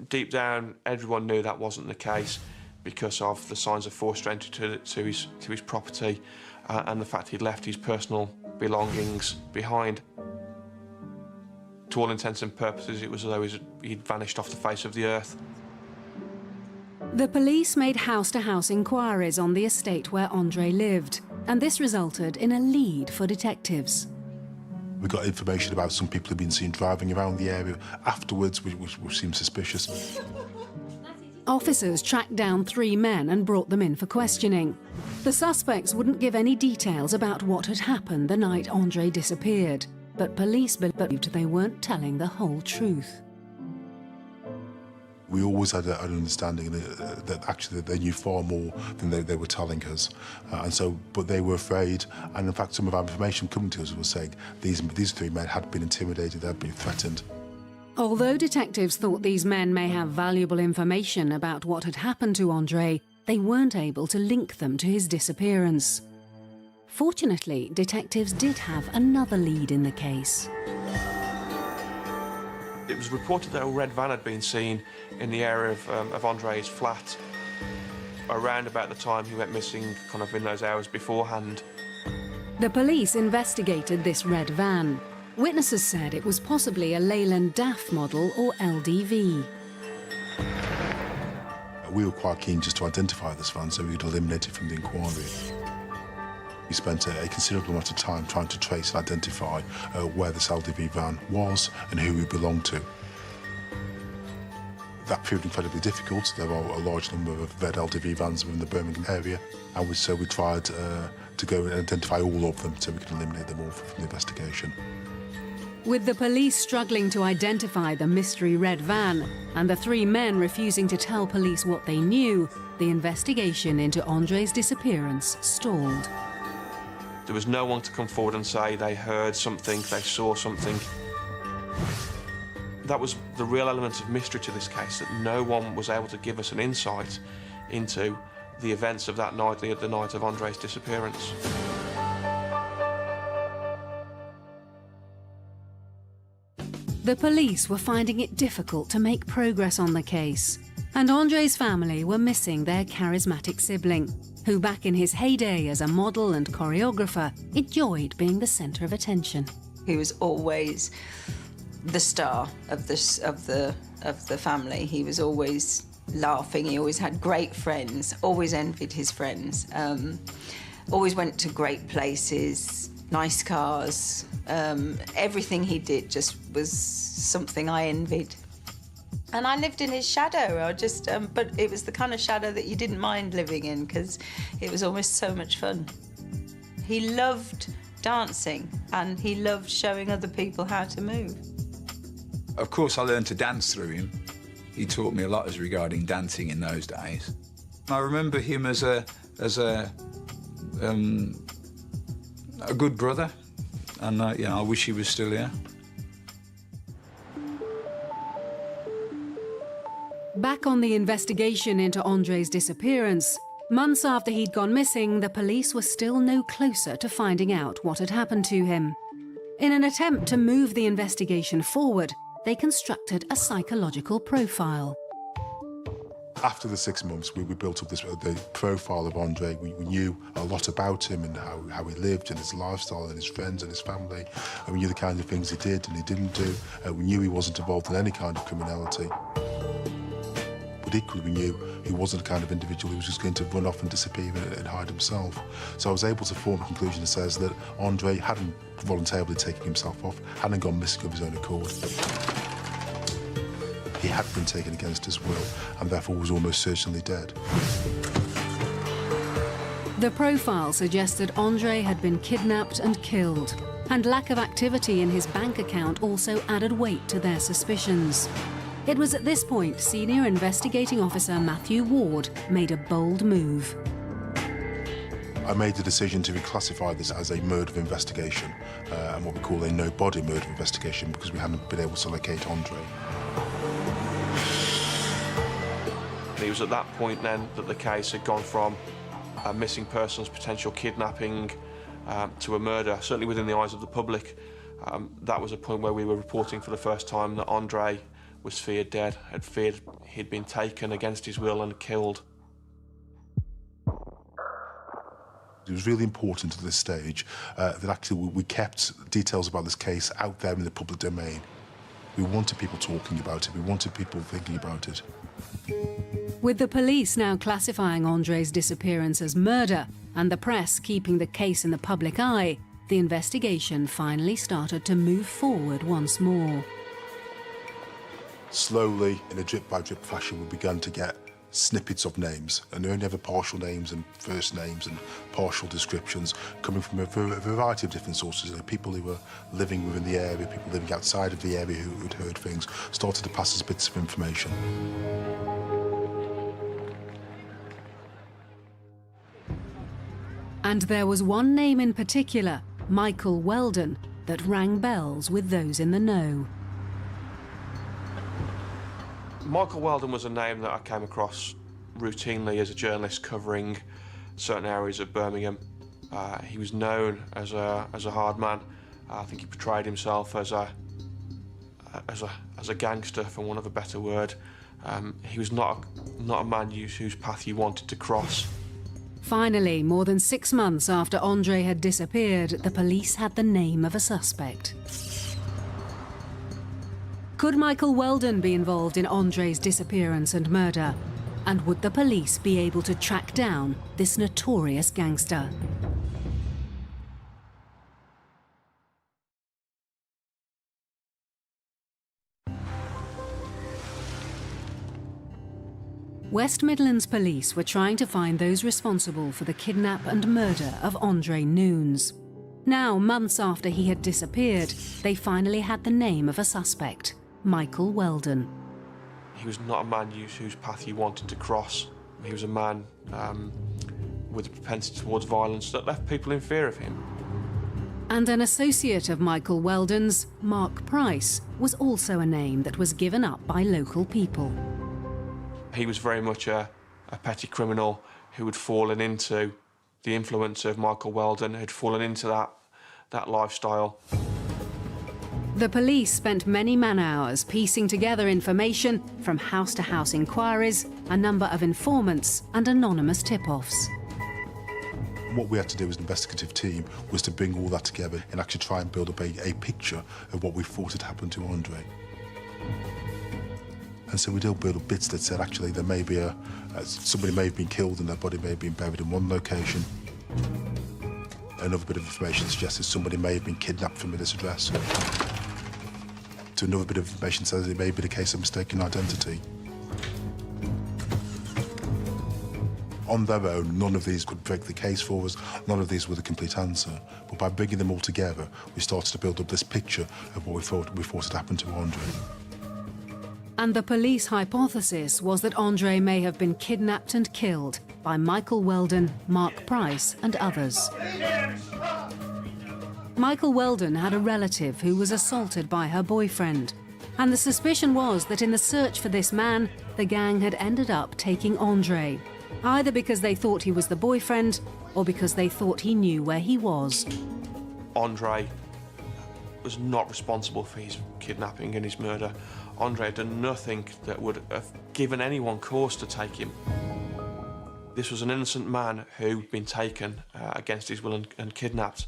deep down, everyone knew that wasn't the case because of the signs of forced entry to his property and the fact he'd left his personal belongings behind. To all intents and purposes, it was as though he'd vanished off the face of the earth.
The police made house-to-house inquiries on the estate where Andre lived, and this resulted in a lead for detectives.
We got information about some people who'd been seen driving around the area afterwards, which seemed suspicious.
Officers tracked down 3 men and brought them in for questioning. The suspects wouldn't give any details about what had happened the night Andre disappeared, but police believed they weren't telling the whole truth.
We always had an understanding that actually they knew far more than they were telling us. But they were afraid, and in fact some of our information coming to us was saying these 3 men had been intimidated, had been threatened.
Although detectives thought these men may have valuable information about what had happened to Andre, they weren't able to link them to his disappearance. Fortunately, detectives did have another lead in the case.
It was reported that a red van had been seen in the area of Andre's flat around about the time he went missing, kind of in those hours beforehand.
The police investigated this red van. Witnesses said it was possibly a Leyland DAF model or LDV.
We were quite keen just to identify this van so we could eliminate it from the inquiry. We spent a considerable amount of time trying to trace and identify where this LDV van was and who it belonged to. That proved incredibly difficult. There are a large number of red LDV vans within the Birmingham area, and so we tried to go and identify all of them so we could eliminate them all from the investigation.
With the police struggling to identify the mystery red van and the 3 men refusing to tell police what they knew, the investigation into Andre's disappearance stalled.
There was no one to come forward and say they heard something, they saw something. That was the real element of mystery to this case, that no one was able to give us an insight into the events of that night, the night of Andre's disappearance.
The police were finding it difficult to make progress on the case, and Andre's family were missing their charismatic sibling, who back in his heyday as a model and choreographer enjoyed being the centre of attention.
He was always the star of the family. He was always laughing. He always had great friends. Always envied his friends. Always went to great places, nice cars. Everything he did just was something I envied. And I lived in his shadow. But it was the kind of shadow that you didn't mind living in because it was almost so much fun. He loved dancing and he loved showing other people how to move.
Of course, I learned to dance through him. He taught me a lot as regarding dancing in those days. I remember him as a good brother, and you know, I wish he was still here.
Back on the investigation into Andre's disappearance, months after he'd gone missing, the police were still no closer to finding out what had happened to him. In an attempt to move the investigation forward, they constructed a psychological profile.
After the 6 months, we built up the profile of Andre. We knew a lot about him and how he lived and his lifestyle and his friends and his family. And we knew the kind of things he did and he didn't do. We knew he wasn't involved in any kind of criminality. But equally, we knew he wasn't the kind of individual who was just going to run off and disappear and hide himself. So I was able to form a conclusion that says that Andre hadn't voluntarily taken himself off, hadn't gone missing of his own accord. He had been taken against his will and therefore was almost certainly dead.
The profile suggested Andre had been kidnapped and killed, and lack of activity in his bank account also added weight to their suspicions. It was at this point Senior Investigating Officer Matthew Ward made a bold move.
I made the decision to reclassify this as a murder investigation and what we call a no-body murder investigation because we hadn't been able to locate Andre.
It was at that point then that the case had gone from a missing persons, potential kidnapping, to a murder. Certainly within the eyes of the public, that was a point where we were reporting for the first time that Andre was feared dead, had feared he'd been taken against his will and killed.
It was really important at this stage that actually we kept details about this case out there in the public domain. We wanted people talking about it, we wanted people thinking about it.
With the police now classifying Andre's disappearance as murder and the press keeping the case in the public eye, the investigation finally started to move forward once more.
Slowly, in a drip-by-drip fashion, we began to get snippets of names, and only ever partial names and first names and partial descriptions coming from a variety of different sources. People who were living within the area, people living outside of the area who had heard things, started to pass us bits of information.
And there was one name in particular, Michael Weldon, that rang bells with those in the know.
Michael Weldon was a name that I came across routinely as a journalist covering certain areas of Birmingham. He was known as a hard man. I think he portrayed himself as a gangster, for want of a better word. He was not a man whose path you wanted to cross.
Finally, more than 6 months after Andre had disappeared, the police had the name of a suspect. Could Michael Weldon be involved in Andre's disappearance and murder? And would the police be able to track down this notorious gangster? West Midlands police were trying to find those responsible for the kidnap and murder of Andre Nunes. Now, months after he had disappeared, they finally had the name of a suspect, Michael Weldon.
He was not a man whose path you wanted to cross. He was a man with a propensity towards violence that left people in fear of him.
And an associate of Michael Weldon's, Mark Price, was also a name that was given up by local people.
He was very much a petty criminal who had fallen into the influence of Michael Weldon, had fallen into that lifestyle.
The police spent many man-hours piecing together information from house-to-house inquiries, a number of informants and anonymous tip-offs.
What we had to do as an investigative team was to bring all that together and actually try and build up a picture of what we thought had happened to Andre. And so we did build up bits that said actually there may be somebody may have been killed and their body may have been buried in one location. Another bit of information suggested somebody may have been kidnapped from this address. to another bit of information says it may be the case of mistaken identity. On their own, none of these could break the case for us, none of these were the complete answer. But by bringing them all together, we started to build up this picture of what we thought had happened to Andre.
And the police hypothesis was that Andre may have been kidnapped and killed by Michael Weldon, Mark Price and others. Michael Weldon had a relative who was assaulted by her boyfriend, and the suspicion was that in the search for this man, the gang had ended up taking Andre, either because they thought he was the boyfriend or because they thought he knew where he was.
Andre was not responsible for his kidnapping and his murder. Andre had done nothing that would have given anyone cause to take him. This was an innocent man who'd been taken against his will and kidnapped.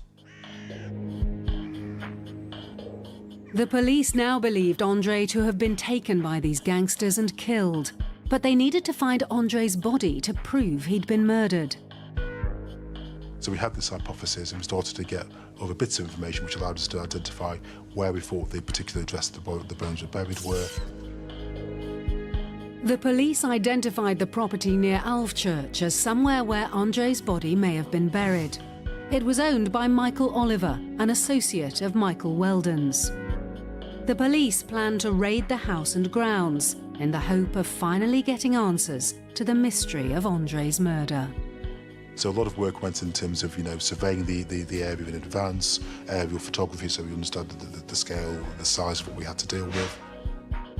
The police now believed Andre to have been taken by these gangsters and killed, but they needed to find Andre's body to prove he'd been murdered.
So we had this hypothesis and we started to get other bits of information which allowed us to identify where we thought the particular address the bones were buried were.
The police identified the property near Alvechurch as somewhere where Andre's body may have been buried. It was owned by Michael Oliver, an associate of Michael Weldon's. The police planned to raid the house and grounds in the hope of finally getting answers to the mystery of Andre's murder.
So a lot of work went in terms of, surveying the area in advance, aerial photography, so we understood the scale, the size of what we had to deal with.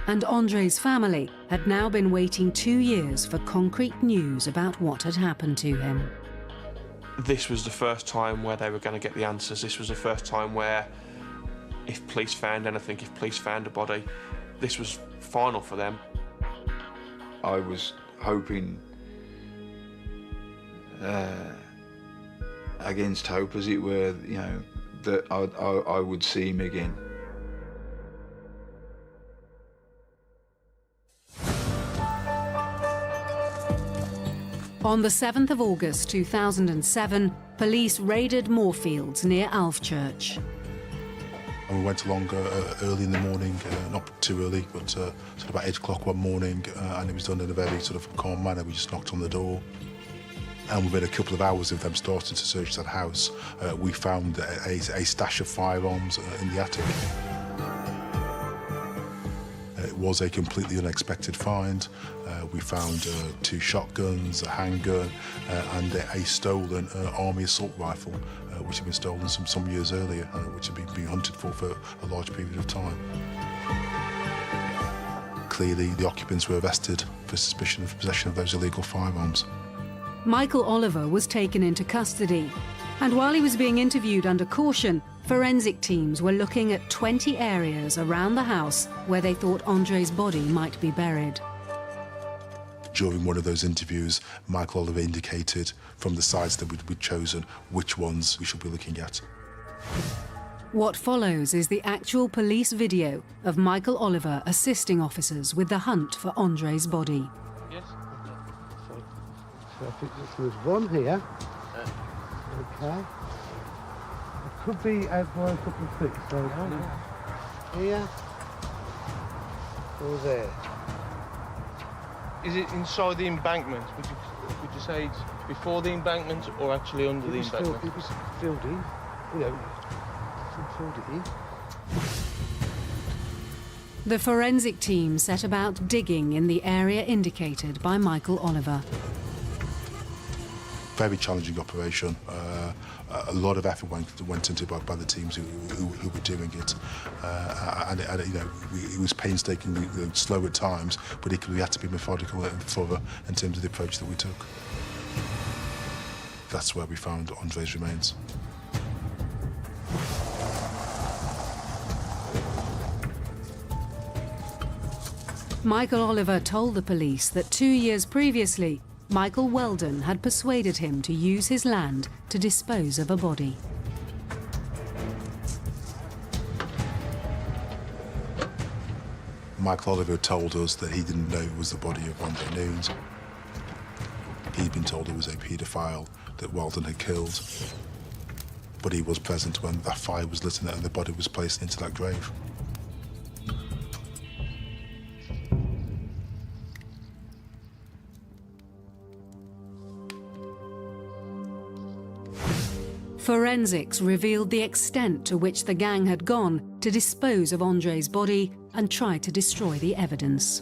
And Andre's family had now been waiting 2 years for concrete news about what had happened to him.
This was the first time where they were going to get the answers. This was the first time where, if police found anything, if police found a body, this was final for them.
I was hoping, against hope as it were, that I would see him again.
On the 7th of August 2007, police raided Moorfields near Alvechurch.
And we went along early in the morning, not too early, but sort of about 8 o'clock one morning, and it was done in a very sort of calm manner. We just knocked on the door. And within a couple of hours of them starting to search that house, we found a stash of firearms in the attic. It was a completely unexpected find. We found 2 shotguns, a handgun, and a stolen army assault rifle, which had been stolen some years earlier, which had been being hunted for a large period of time. Clearly, the occupants were arrested for suspicion of possession of those illegal firearms.
Michael Oliver was taken into custody, and while he was being interviewed under caution, forensic teams were looking at 20 areas around the house where they thought Andre's body might be buried.
During one of those interviews, Michael Oliver indicated from the sites that we'd chosen which ones we should be looking at.
What follows is the actual police video of Michael Oliver assisting officers with the hunt for Andre's body.
Yes. So I think there's one here. Okay. It could be out by a couple of feet. So here or there.
Is it inside the embankment? Would you say it's before the embankment or actually under the embankment?
It was filled in. Filled it in.
The forensic team set about digging in the area indicated by Michael Oliver.
Very challenging operation. A lot of effort went into by the teams who were doing it, and it was painstakingly slow at times, but equally we had to be methodical and thorough in terms of the approach that we took. That's where we found Andre's remains.
Michael Oliver told the police that 2 years previously, Michael Weldon had persuaded him to use his land to dispose of a body.
Michael Oliver told us that he didn't know it was the body of Andre Nunes. He'd been told it was a paedophile that Weldon had killed, but he was present when that fire was lit and the body was placed into that grave.
Forensics revealed the extent to which the gang had gone to dispose of Andre's body and try to destroy the evidence.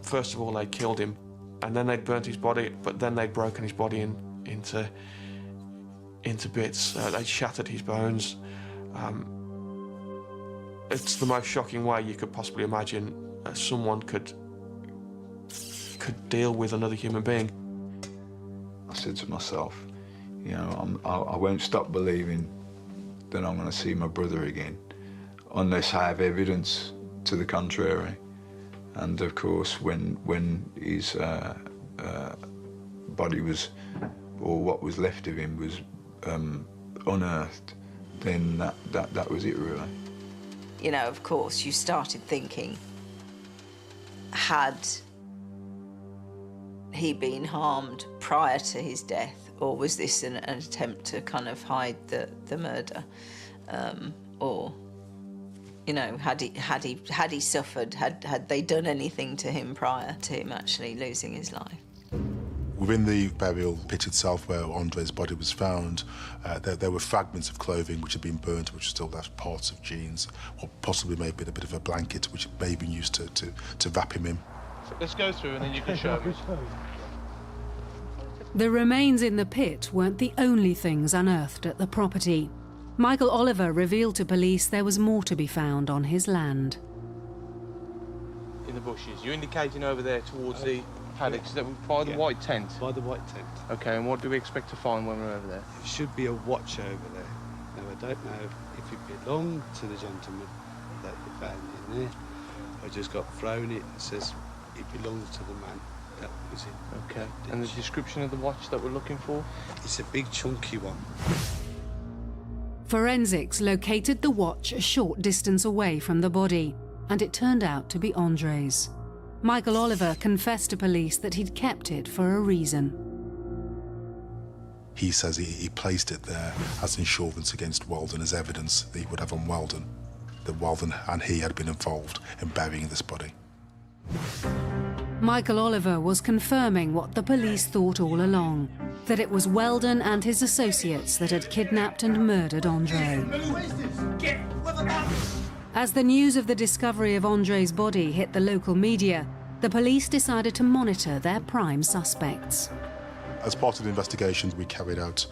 First of all, they killed him, and then they'd burnt his body, but then they'd broken his body into bits. They'd shattered his bones. It's the most shocking way you could possibly imagine someone could deal with another human being.
I said to myself, you know, I won't stop believing that I'm going to see my brother again unless I have evidence to the contrary. And of course, when his body was, or what was left of him was unearthed, then that was it, really.
You know, of course, you started thinking, had he been harmed prior to his death, or was this an attempt to kind of hide the murder, or, you know, had he suffered, had they done anything to him prior to him actually losing his life?
Within the burial pit itself where Andre's body was found, there were fragments of clothing which had been burnt, which still left parts of jeans, or possibly maybe a bit of a blanket which may have been used to wrap him in.
Let's go through and then you can show me.
The remains in the pit weren't the only things unearthed at the property. Michael Oliver revealed to police there was more to be found on his land.
In the bushes. You're indicating over there towards the paddocks. Is that by the white tent?
By the white tent.
Okay, and what do we expect to find when we're over there?
There should be a watch over there. Now, I don't know if it belonged to the gentleman that you found in there. I just got thrown it and says it belongs to the man. That was it.
Okay. And the description of the watch that we're looking for?
It's a big chunky one.
Forensics located the watch a short distance away from the body, and it turned out to be Andre's. Michael Oliver confessed to police that he'd kept it for a reason.
He says he placed it there as insurance against Weldon, as evidence that he would have on Weldon, that Weldon and he had been involved in burying this body.
Michael Oliver was confirming what the police thought all along, that it was Weldon and his associates that had kidnapped and murdered Andre. As the news of the discovery of Andre's body hit the local media, the police decided to monitor their prime suspects.
As part of the investigation, we carried out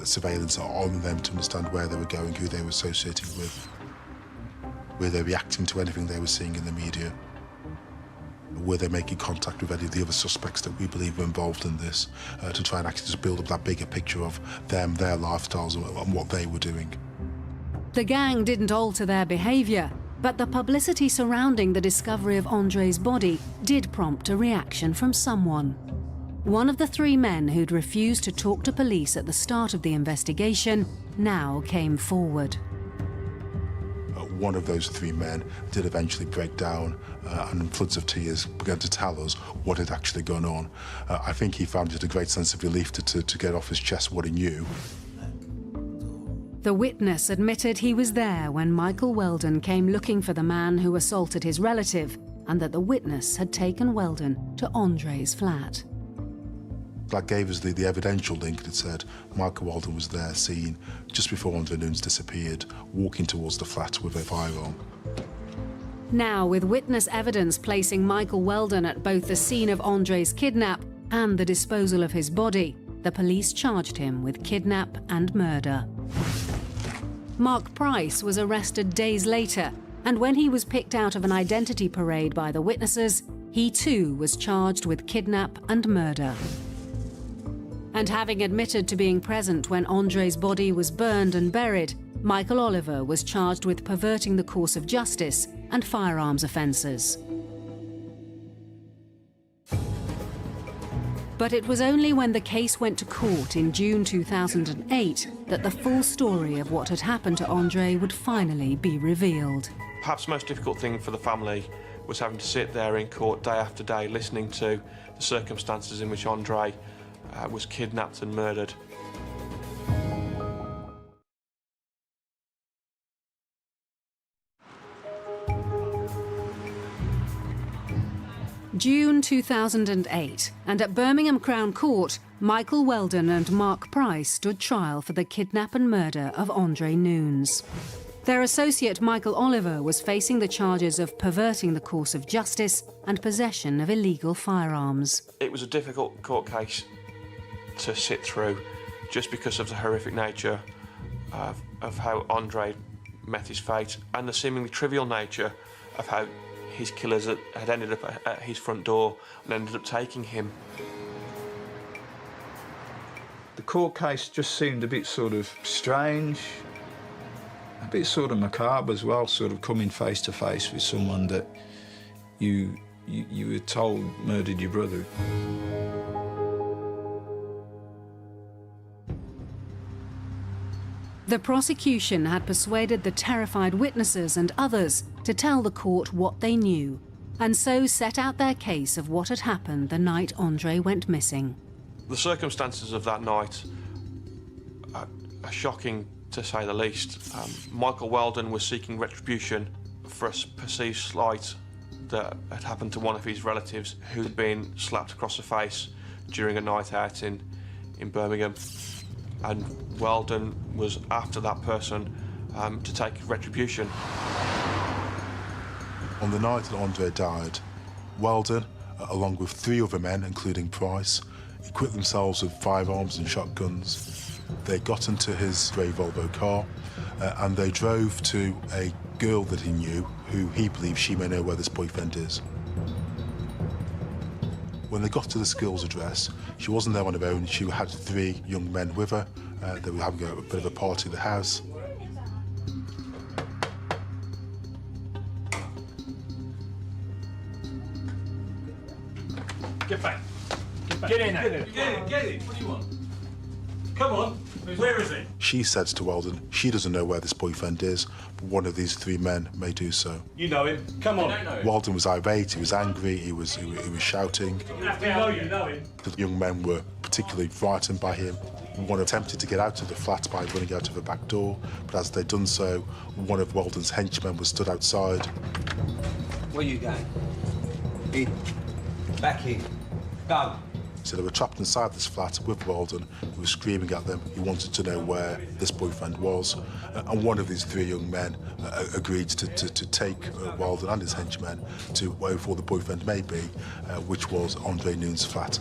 surveillance on them to understand where they were going, who they were associating with, were they reacting to anything they were seeing in the media, were they making contact with any of the other suspects that we believe were involved in this, to try and actually just build up that bigger picture of them, their lifestyles and what they were doing.
The gang didn't alter their behaviour, but the publicity surrounding the discovery of Andre's body did prompt a reaction from someone. One of the three men who'd refused to talk to police at the start of the investigation now came forward.
One of those three men did eventually break down and in floods of tears began to tell us what had actually gone on. I think he found it a great sense of relief to get off his chest what he knew.
The witness admitted he was there when Michael Weldon came looking for the man who assaulted his relative, and that the witness had taken Weldon to Andre's flat.
That gave us the evidential link that said Michael Weldon was there, seen just before Andre Nunes disappeared, walking towards the flat with a firearm.
Now, with witness evidence placing Michael Weldon at both the scene of Andre's kidnap and the disposal of his body, the police charged him with kidnap and murder. Mark Price was arrested days later, and when he was picked out of an identity parade by the witnesses, he too was charged with kidnap and murder. And having admitted to being present when Andre's body was burned and buried, Michael Oliver was charged with perverting the course of justice and firearms offences. But it was only when the case went to court in June 2008 that the full story of what had happened to Andre would finally be revealed.
Perhaps the most difficult thing for the family was having to sit there in court day after day listening to the circumstances in which Andre was kidnapped and murdered.
June 2008, and at Birmingham Crown Court, Michael Weldon and Mark Price stood trial for the kidnap and murder of Andre Nunes. Their associate Michael Oliver was facing the charges of perverting the course of justice and possession of illegal firearms.
It was a difficult court case to sit through just because of the horrific nature of how Andre met his fate and the seemingly trivial nature of how his killers had ended up at his front door and ended up taking him.
The court case just seemed a bit sort of strange, a bit sort of macabre as well, sort of coming face to face with someone that you were told murdered your brother.
The prosecution had persuaded the terrified witnesses and others to tell the court what they knew, and so set out their case of what had happened the night Andre went missing.
The circumstances of that night are shocking, to say the least. Michael Weldon was seeking retribution for a perceived slight that had happened to one of his relatives who had been slapped across the face during a night out in Birmingham. And Weldon was after that person to take retribution.
On the night that Andre died, Weldon, along with 3 other men, including Price, equipped themselves with firearms and shotguns. They got into his grey Volvo car and they drove to a girl that he knew, who he believes she may know where this boyfriend is. When they got to this girl's address, she wasn't there on her own. She had 3 young men with her. They were having a bit of a party at the house.
Get back. Get in there. Get in. What do you want? Come on. Where is he?
She said to Weldon she doesn't know where this boyfriend is, but one of these 3 men may do so.
You know him. Come on.
Weldon was irate, he was angry, he was shouting.
You know him.
The young men were particularly frightened by him. One attempted to get out of the flat by running out of a back door, but as they'd done so, one of Weldon's henchmen was stood outside.
Where are you going? In. Back in. Go.
So they were trapped inside this flat with Weldon, who was screaming at them. He wanted to know where this boyfriend was. And one of these 3 young men agreed to take Weldon and his henchmen to wherever the boyfriend may be, which was Andre Nunes' flat.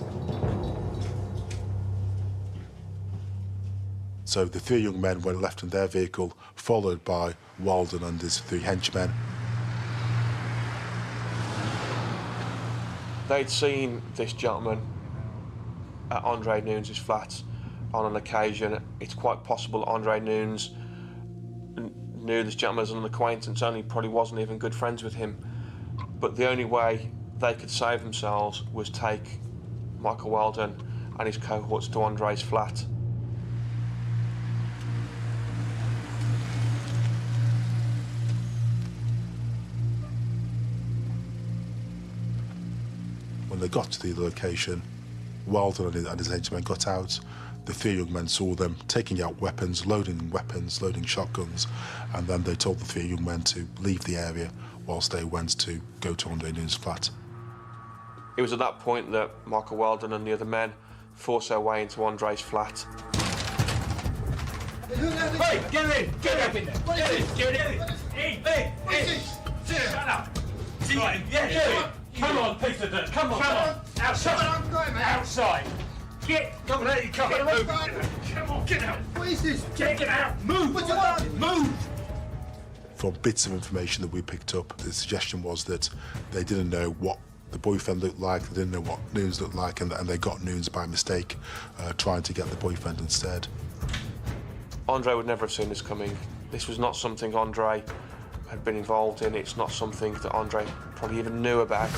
So the 3 young men were left in their vehicle, followed by Weldon and his 3 henchmen.
They'd seen this gentleman at Andre Nunes' flat on an occasion. It's quite possible Andre Nunes knew this gentleman as an acquaintance, only probably wasn't even good friends with him. But the only way they could save themselves was take Michael Weldon and his cohorts to Andre's flat.
When they got to the location, Weldon and his henchmen got out. The 3 young men saw them taking out weapons, loading shotguns, and then they told the 3 young men to leave the area whilst they went to go to Andre Nunes' flat.
It was at that point that Michael Weldon and the other men forced their way into Andre's flat.
Hey, get in! Get in there! Get in! Hey! Shut up! Right, yeah, come on, piece of dirt! Come on! Outside! Outside! Come on, come on! Move! Come on, get out! What is this? Get out! Move! What's it? Move!
From bits of information that we picked up, the suggestion was that they didn't know what the boyfriend looked like, they didn't know what Nunes looked like, and they got Nunes by mistake, trying to get the boyfriend instead.
Andre would never have seen this coming. This was not something Andre had been involved in. It's not something that Andre probably even knew about.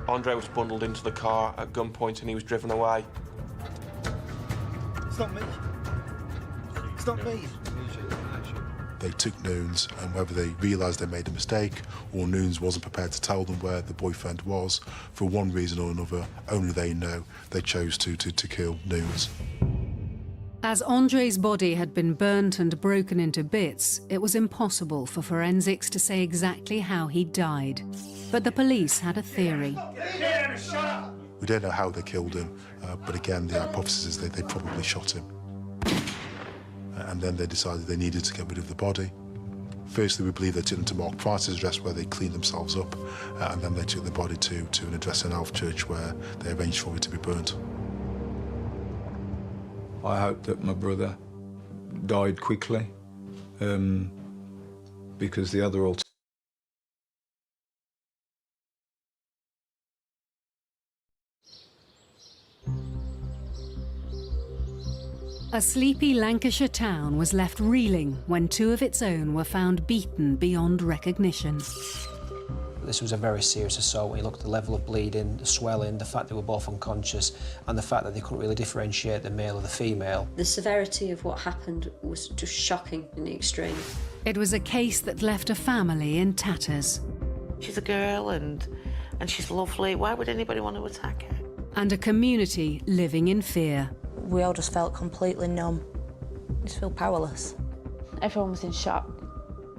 Andre was bundled into the car at gunpoint and he was driven away.
It's not me. It's not me.
They took Nunes, and whether they realised they made a mistake or Nunes wasn't prepared to tell them where the boyfriend was, for one reason or another, only they know, they chose to kill Nunes.
As Andre's body had been burnt and broken into bits, it was impossible for forensics to say exactly how he died. But the police had a theory.
We don't know how they killed him, but again, the hypothesis is that they probably shot him. And then they decided they needed to get rid of the body. Firstly, we believe they took them to Mark Price's address where they cleaned themselves up, and then they took the body to an address in Alvechurch where they arranged for it to be burnt.
I hope that my brother died quickly, because the other alternative.
A sleepy Lancashire town was left reeling when 2 of its own were found beaten beyond recognition.
This was a very serious assault when you look at the level of bleeding, the swelling, the fact they were both unconscious, and the fact that they couldn't really differentiate the male or the female.
The severity of what happened was just shocking in the extreme.
It was a case that left a family in tatters.
She's a girl and she's lovely. Why would anybody want to attack her?
And a community living in fear.
We all just felt completely numb. Just feel powerless.
Everyone was in shock.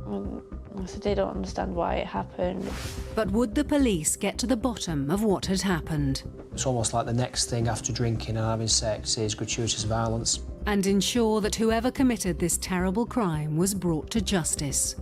I said they don't understand why it happened.
But would the police get to the bottom of what had happened?
It's almost like the next thing after drinking and having sex is gratuitous violence.
And ensure that whoever committed this terrible crime was brought to justice.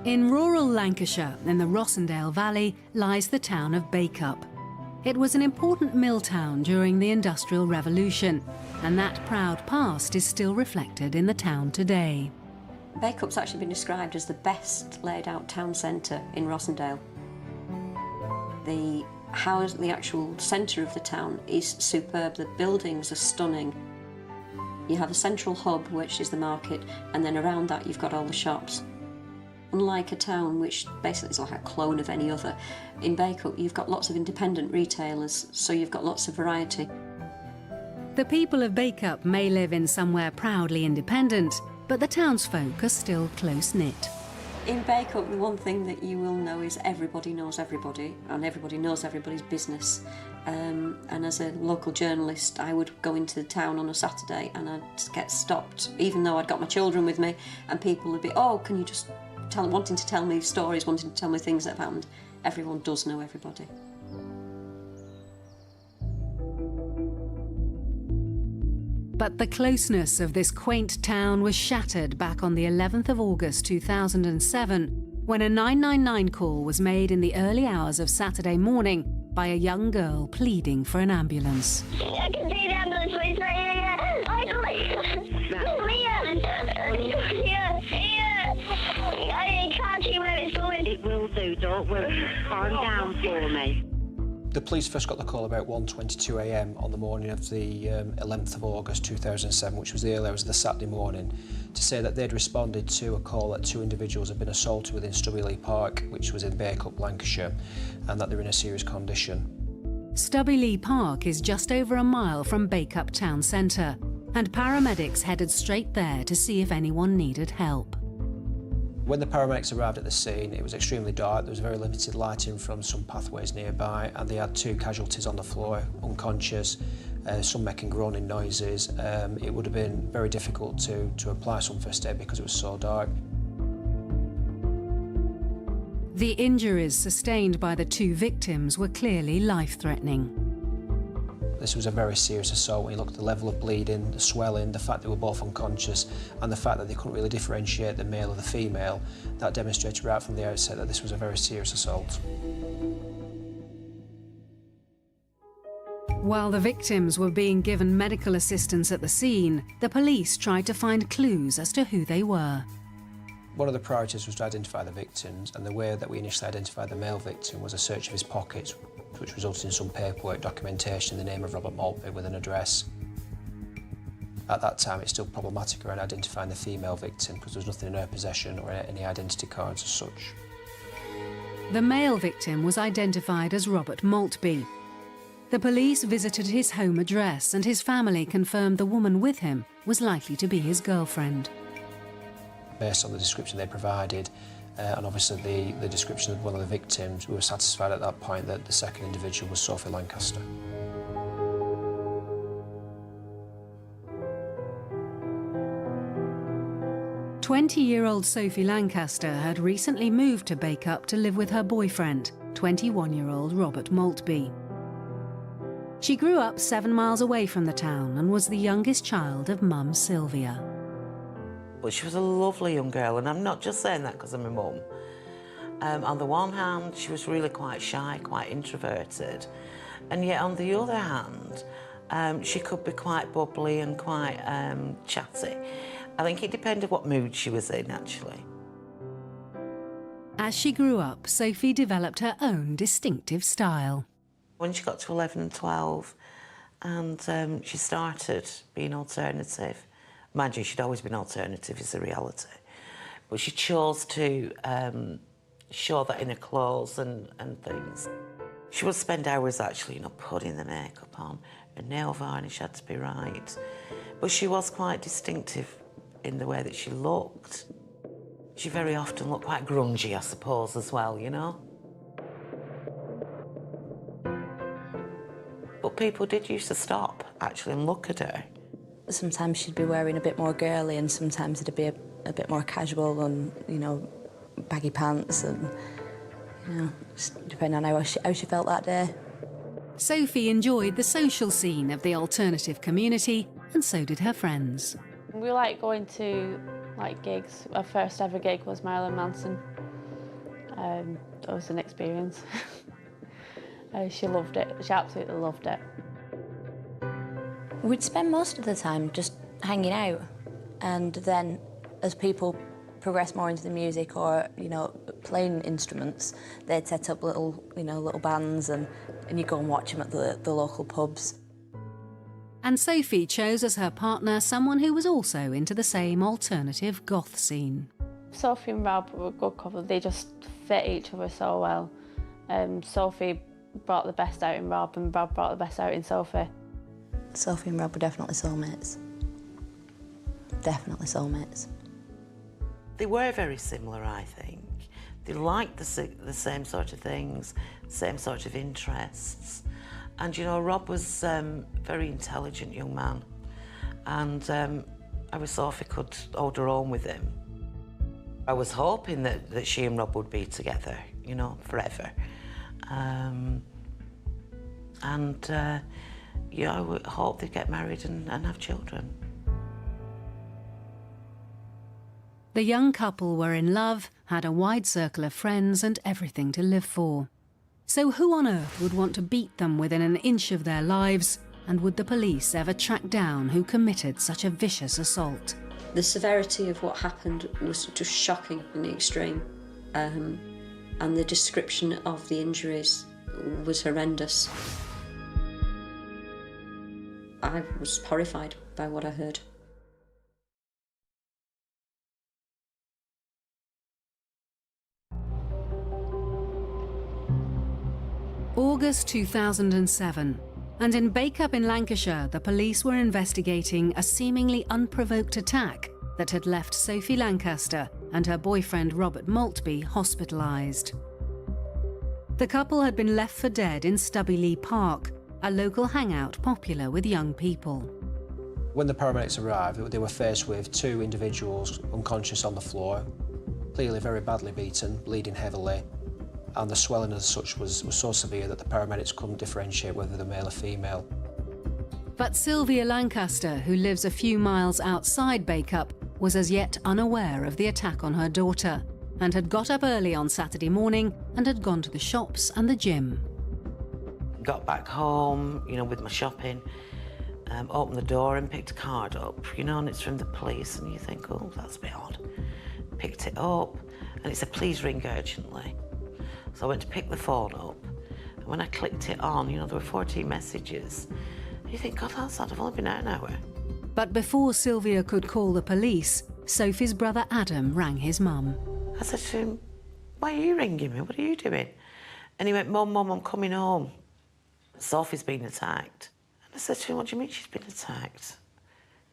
In rural Lancashire, in the Rossendale Valley, lies the town of Bacup. It was an important mill town during the Industrial Revolution, and that proud past is still reflected in the town today.
Bacup's actually been described as the best laid out town centre in Rossendale. The actual centre of the town is superb. The buildings are stunning. You have a central hub, which is the market, and then around that you've got all the shops. Unlike a town which basically is like a clone of any other, in Bacup you've got lots of independent retailers, so you've got lots of variety.
The people of Bacup may live in somewhere proudly independent, but the townsfolk are still close-knit.
In Bacup, the one thing that you will know is everybody knows everybody, and everybody knows everybody's business. And as a local journalist, I would go into the town on a Saturday and I'd get stopped, even though I'd got my children with me, and people would be, oh, can you just wanting to tell me stories, wanting to tell me things that have happened. Everyone does know everybody.
But the closeness of this quaint town was shattered back on the 11th of August 2007, when a 999 call was made in the early hours of Saturday morning by a young girl pleading for an ambulance.
I can see the ambulance, please, right here. I can't see where it's going. It will do, don't worry. Calm down for me.
The police first got the call about 1:22 a.m. on the morning of the 11th of August 2007, which was the early hours of the Saturday morning, to say that they'd responded to a call that 2 individuals had been assaulted within Stubby Park, which was in Bacup, Lancashire, and that they were in a serious condition.
Stubby Park is just over a mile from Bacup town centre, and paramedics headed straight there to see if anyone needed help.
When the paramedics arrived at the scene, it was extremely dark. There was very limited lighting from some pathways nearby, and they had 2 casualties on the floor, unconscious, some making groaning noises. It would have been very difficult to apply some first aid because it was so dark.
The injuries sustained by the 2 victims were clearly life-threatening.
This was a very serious assault when you look at the level of bleeding, the swelling, the fact they were both unconscious, and the fact that they couldn't really differentiate the male or the female. That demonstrated right from the outset that this was a very serious assault.
While the victims were being given medical assistance at the scene, the police tried to find clues as to who they were.
One of the priorities was to identify the victims, and the way that we initially identified the male victim was a search of his pockets, which resulted in some paperwork documentation in the name of Robert Maltby with an address. At that time, it's still problematic around identifying the female victim because there was nothing in her possession or any identity cards as such.
The male victim was identified as Robert Maltby. The police visited his home address and his family confirmed the woman with him was likely to be his girlfriend.
Based on the description they provided, and obviously the description of one of the victims, we were satisfied at that point that the second individual was Sophie Lancaster.
"20-year-old Sophie Lancaster had recently moved to Bacup to live with her boyfriend, 21-year-old Robert Maltby. She grew up 7 miles away from the town and was the youngest child of mum Sylvia.
But she was a lovely young girl, and I'm not just saying that because I'm a mum. On the one hand, she was really quite shy, quite introverted, and yet on the other hand, she could be quite bubbly and quite chatty. I think it depended what mood she was in, actually.
As she grew up, Sophie developed her own distinctive style.
When she got to 11 and 12, and she started being alternative. Mind you, she'd always been alternative, is the reality. But she chose to show that in her clothes and things. She would spend hours actually, putting the makeup on. Her nail varnish had to be right. But she was quite distinctive in the way that she looked. She very often looked quite grungy, I suppose, as well, But people did used to stop, actually, and look at her.
Sometimes she'd be wearing a bit more girly and sometimes it'd be a bit more casual and, baggy pants and, just depending on how she felt that day.
Sophie enjoyed the social scene of the alternative community, and so did her friends.
We like going to gigs. Our first ever gig was Marilyn Manson. That was an experience. She loved it. She absolutely loved it.
We'd spend most of the time just hanging out, and then as people progress more into the music or playing instruments, they'd set up little bands, and you go and watch them at the local pubs.
And Sophie chose as her partner someone who was also into the same alternative goth scene.
Sophie and Rob were a good couple. They just fit each other so well. Sophie brought the best out in Rob and Rob brought the best out in Sophie.
Sophie and Rob were definitely soulmates. Definitely soulmates.
They were very similar, I think. They liked the same sort of things, same sort of interests. And, Rob was a very intelligent young man. And I wish Sophie could hold her own with him. I was hoping that she and Rob would be together, forever. I would hope they'd get married and have children.
The young couple were in love, had a wide circle of friends and everything to live for. So who on earth would want to beat them within an inch of their lives? And would the police ever track down who committed such a vicious assault?
The severity of what happened was just shocking in the extreme. And the description of the injuries was horrendous. I was horrified by what I heard.
August 2007, and in Bacup in Lancashire, the police were investigating a seemingly unprovoked attack that had left Sophie Lancaster and her boyfriend Robert Maltby hospitalised. The couple had been left for dead in Stubby Park, a local hangout popular with young people.
When the paramedics arrived, they were faced with two individuals unconscious on the floor, clearly very badly beaten, bleeding heavily, and the swelling as such was so severe that the paramedics couldn't differentiate whether they're male or female.
But Sylvia Lancaster, who lives a few miles outside Bacup, was as yet unaware of the attack on her daughter and had got up early on Saturday morning and had gone to the shops and the gym.
Got back home, with my shopping, opened the door and picked a card up, and it's from the police, and you think, oh, that's a bit odd. Picked it up, and it said, please ring urgently. So I went to pick the phone up, and when I clicked it on, there were 14 messages. And you think, God, that's odd, I've only been out an hour.
But before Sylvia could call the police, Sophie's brother Adam rang his mum.
I said to him, "Why are you ringing me? What are you doing?" And he went, Mum, I'm coming home. Sophie's been attacked." And I said to him, "What do you mean she's been attacked?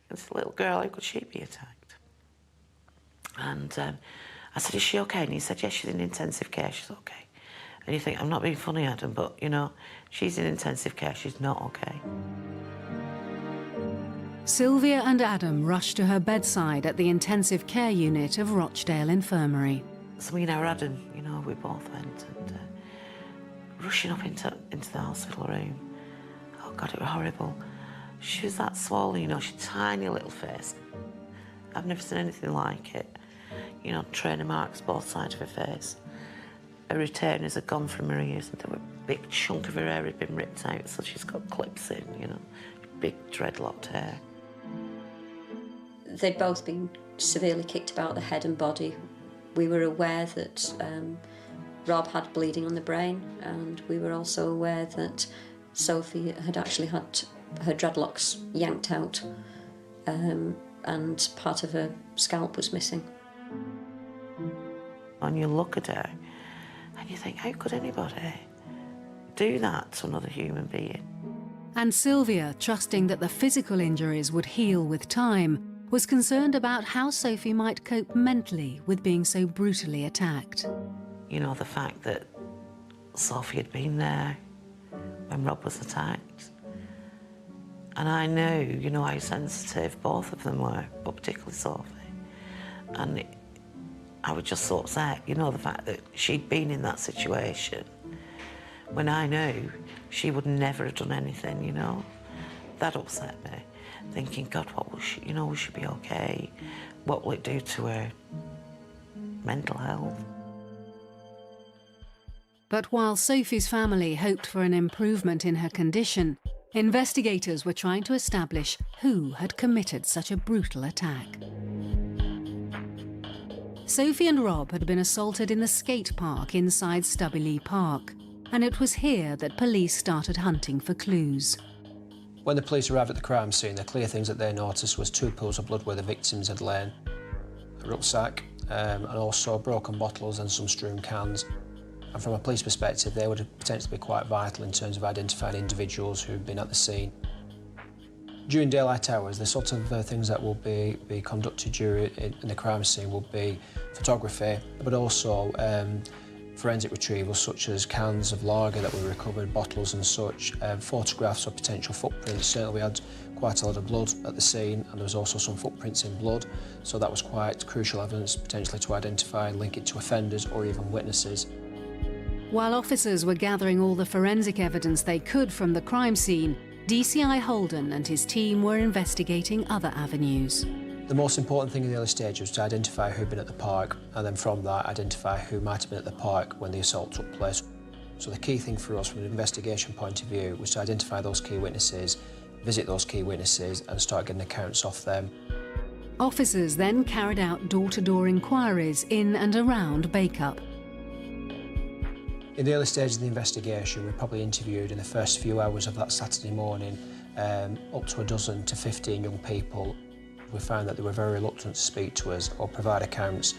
It's a little girl, how could she be attacked?" And I said, "Is she okay?" And he said, "Yes, she's in intensive care, she's okay." And you think, I'm not being funny, Adam, but, you know, she's in intensive care, she's not okay.
Sylvia and Adam rushed to her bedside at the intensive care unit of Rochdale Infirmary.
So me and our Adam, you know, we both went and rushing up into the hospital room. Oh God, it was horrible. She was that swollen, you know, she had a tiny little face. I've never seen anything like it. You know, trainer marks both sides of her face. Her retainers had gone from her ears and there were a big chunk of her hair had been ripped out, so she's got clips in, you know, big dreadlocked hair.
They'd both been severely kicked about the head and body. We were aware that Rob had bleeding on the brain, and we were also aware that Sophie had actually had her dreadlocks yanked out, and part of her scalp was missing.
And you look at her and you think, how could anybody do that to another human being?
And Sylvia, trusting that the physical injuries would heal with time, was concerned about how Sophie might cope mentally with being so brutally attacked.
You know, the fact that Sophie had been there when Rob was attacked. And I knew, you know, how sensitive both of them were, but particularly Sophie. And I was just so upset, you know, the fact that she'd been in that situation when I knew she would never have done anything, you know. That upset me. Thinking, God, what will she, you know, will she be okay? What will it do to her mental health?
But while Sophie's family hoped for an improvement in her condition, investigators were trying to establish who had committed such a brutal attack. Sophie and Rob had been assaulted in the skate park inside Tutill Park, and it was here that police started hunting for clues.
When the police arrived at the crime scene, the clear things that they noticed was 2 pools of blood where the victims had lain, a rucksack, and also broken bottles and some strewn cans. And from a police perspective, they would potentially be quite vital in terms of identifying individuals who'd been at the scene. During daylight hours, the sort of things that will be conducted in the crime scene will be photography, but also forensic retrievals such as cans of lager that were recovered, bottles and such, photographs of potential footprints. Certainly we had quite a lot of blood at the scene, and there was also some footprints in blood, so that was quite crucial evidence potentially to identify and link it to offenders or even witnesses.
While officers were gathering all the forensic evidence they could from the crime scene, DCI Holden and his team were investigating other avenues.
The most important thing in the early stage was to identify who'd been at the park, and then from that identify who might have been at the park when the assault took place. So the key thing for us from an investigation point of view was to identify those key witnesses, visit those key witnesses and start getting accounts off them.
Officers then carried out door-to-door inquiries in and around Bacup.
In the early stages of the investigation, we probably interviewed in the first few hours of that Saturday morning up to 12 to 15 young people. We found that they were very reluctant to speak to us or provide accounts.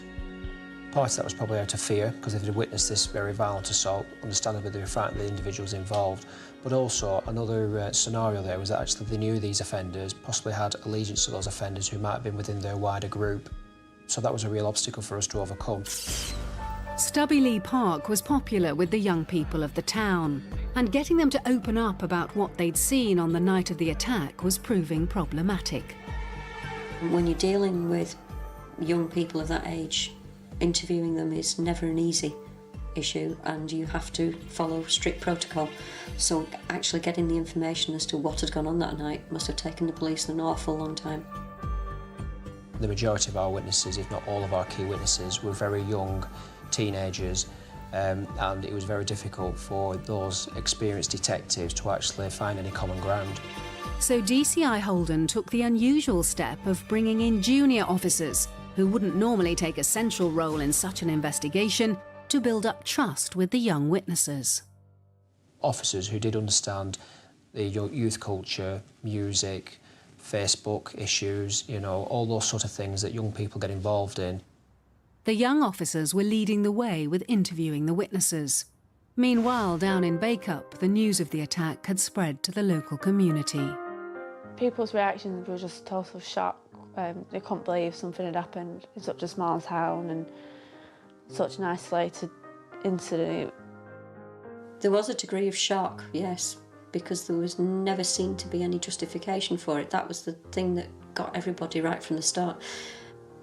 Part of that was probably out of fear, because if they'd witnessed this very violent assault, understandably they were frightened of the individuals involved. But also another scenario there was that actually they knew these offenders, possibly had allegiance to those offenders who might have been within their wider group. So that was a real obstacle for us to overcome.
Tutill Park was popular with the young people of the town, and getting them to open up about what they'd seen on the night of the attack was proving problematic.
When you're dealing with young people of that age, interviewing them is never an easy issue, and you have to follow strict protocol. So actually getting the information as to what had gone on that night must have taken the police an awful long time.
The majority of our witnesses, if not all of our key witnesses, were very young teenagers, and it was very difficult for those experienced detectives to actually find any common ground.
So DCI Holden took the unusual step of bringing in junior officers who wouldn't normally take a central role in such an investigation to build up trust with the young witnesses.
Officers who did understand the youth culture, music, Facebook issues, you know, all those sort of things that young people get involved in.
The young officers were leading the way with interviewing the witnesses. Meanwhile, down in Bacup, the news of the attack had spread to the local community.
People's reactions were just total shock. They couldn't believe something had happened in such a small town and such an isolated incident.
There was a degree of shock, yes, because there was never seemed to be any justification for it. That was the thing that got everybody right from the start.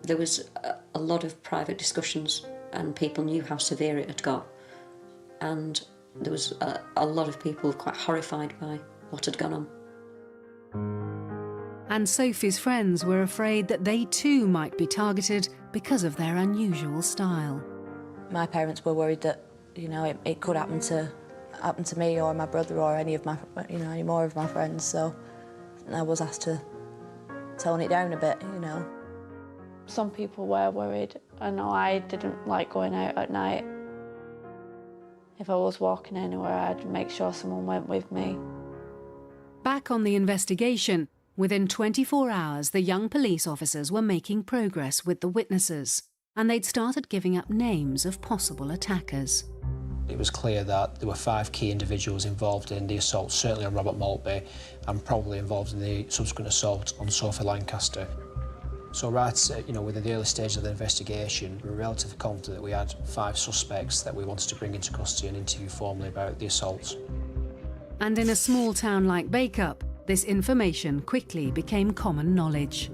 There was a lot of private discussions and people knew how severe it had got. And there was a lot of people quite horrified by what had gone on.
And Sophie's friends were afraid that they too might be targeted because of their unusual style.
My parents were worried that, you know, it could happen to me or my brother or any of my, you know, any more of my friends. So I was asked to tone it down a bit, you know.
Some people were worried. I know I didn't like going out at night. If I was walking anywhere, I'd make sure someone went with me.
Back on the investigation, within 24 hours, the young police officers were making progress with the witnesses, and they'd started giving up names of possible attackers.
It was clear that there were 5 key individuals involved in the assault, certainly on Robert Maltby, and probably involved in the subsequent assault on Sophie Lancaster. So right, you know, within the early stages of the investigation, we were relatively confident that we had 5 suspects that we wanted to bring into custody and interview formally about the assaults.
And in a small town like Bacup, this information quickly became common knowledge.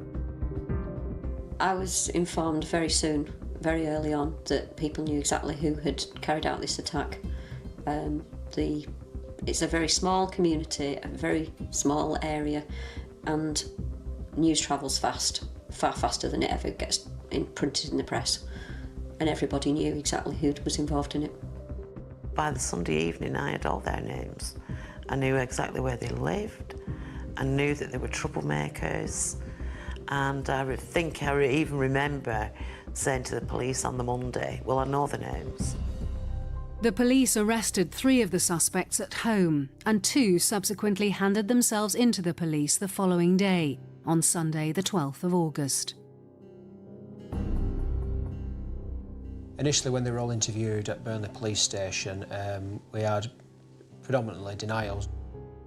I was informed very soon, very early on, that people knew exactly who had carried out this attack. It's a very small community, a very small area, and news travels fast. Far faster than it ever gets printed in the press, and everybody knew exactly who was involved in it.
By the Sunday evening I had all their names. I knew exactly where they lived. I knew that they were troublemakers, and I think I even remember saying to the police on the Monday, well, I know the names.
The police arrested 3 of the suspects at home, and 2 subsequently handed themselves into the police the following day, on Sunday the 12th of August.
Initially, when they were all interviewed at Burnley Police Station, we had predominantly denials.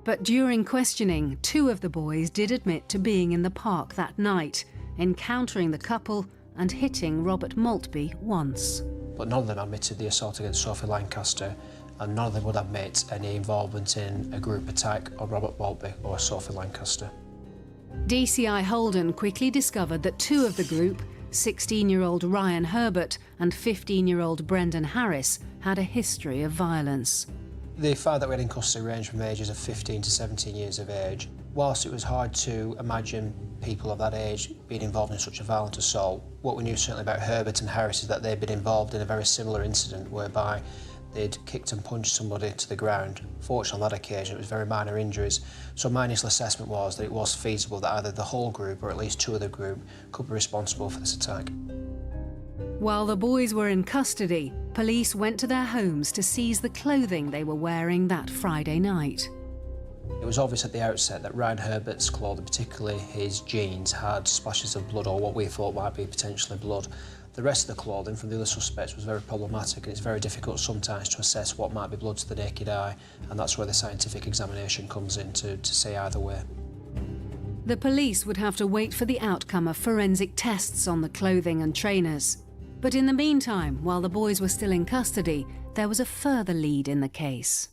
But during questioning, 2 of the boys did admit to being in the park that night, encountering the couple and hitting Robert Maltby once.
But none of them admitted the assault against Sophie Lancaster, and none of them would admit any involvement in a group attack on Robert Maltby or Sophie Lancaster.
DCI Holden quickly discovered that 2 of the group, 16-year-old Ryan Herbert and 15-year-old Brendan Harris, had a history of violence.
The 5 that we had in custody ranged from ages of 15 to 17 years of age. Whilst it was hard to imagine people of that age being involved in such a violent assault, what we knew certainly about Herbert and Harris is that they'd been involved in a very similar incident whereby they'd kicked and punched somebody to the ground. Fortunately, on that occasion, it was very minor injuries. So my initial assessment was that it was feasible that either the whole group or at least 2 of the group could be responsible for this attack.
While the boys were in custody, police went to their homes to seize the clothing they were wearing that Friday night.
It was obvious at the outset that Ryan Herbert's clothing, particularly his jeans, had splashes of blood or what we thought might be potentially blood. The rest of the clothing from the other suspects was very problematic, and it's very difficult sometimes to assess what might be blood to the naked eye, and that's where the scientific examination comes in to say either way.
The police would have to wait for the outcome of forensic tests on the clothing and trainers. But in the meantime, while the boys were still in custody, there was a further lead in the case.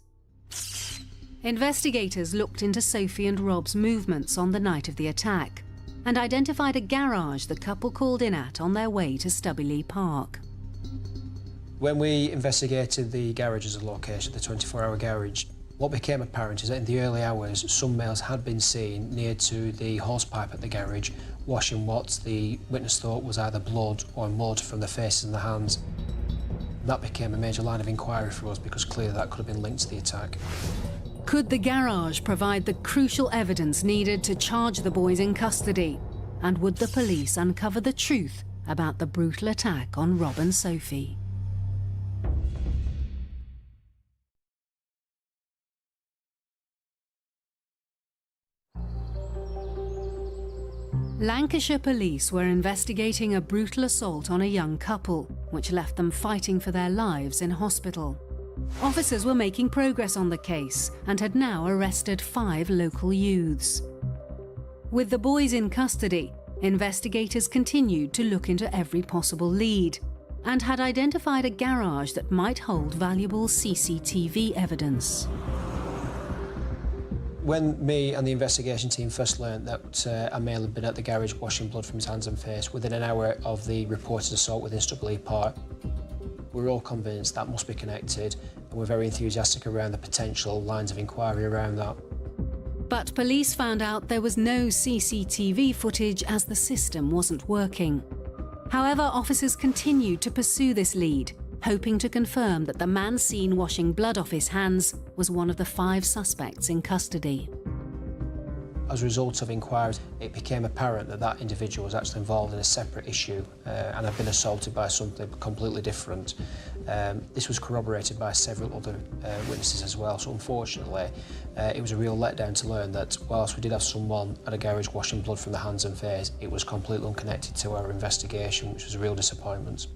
Investigators looked into Sophie and Rob's movements on the night of the attack and identified a garage the couple called in at on their way to Stubbylee Park.
When we investigated the garage as a location, the 24-hour garage, what became apparent is that in the early hours, some males had been seen near to the hosepipe at the garage, washing what the witness thought was either blood or mud from the faces and the hands. That became a major line of inquiry for us because clearly that could have been linked to the attack.
Could the garage provide the crucial evidence needed to charge the boys in custody? And would the police uncover the truth about the brutal attack on Rob and Sophie? Lancashire police were investigating a brutal assault on a young couple, which left them fighting for their lives in hospital. Officers were making progress on the case and had now arrested 5 local youths. With the boys in custody, investigators continued to look into every possible lead and had identified a garage that might hold valuable CCTV evidence.
When me and the investigation team first learned that a male had been at the garage washing blood from his hands and face within an hour of the reported assault within Stubbley Park, we were all convinced that must be connected, and we're very enthusiastic around the potential lines of inquiry around that.
But police found out there was no CCTV footage as the system wasn't working. However, officers continued to pursue this lead, hoping to confirm that the man seen washing blood off his hands was one of the 5 suspects in custody.
As a result of inquiries, it became apparent that that individual was actually involved in a separate issue and had been assaulted by something completely different. This was corroborated by several other witnesses as well, so unfortunately it was a real letdown to learn that whilst we did have someone at a garage washing blood from the hands and face, it was completely unconnected to our investigation, which was a real disappointment.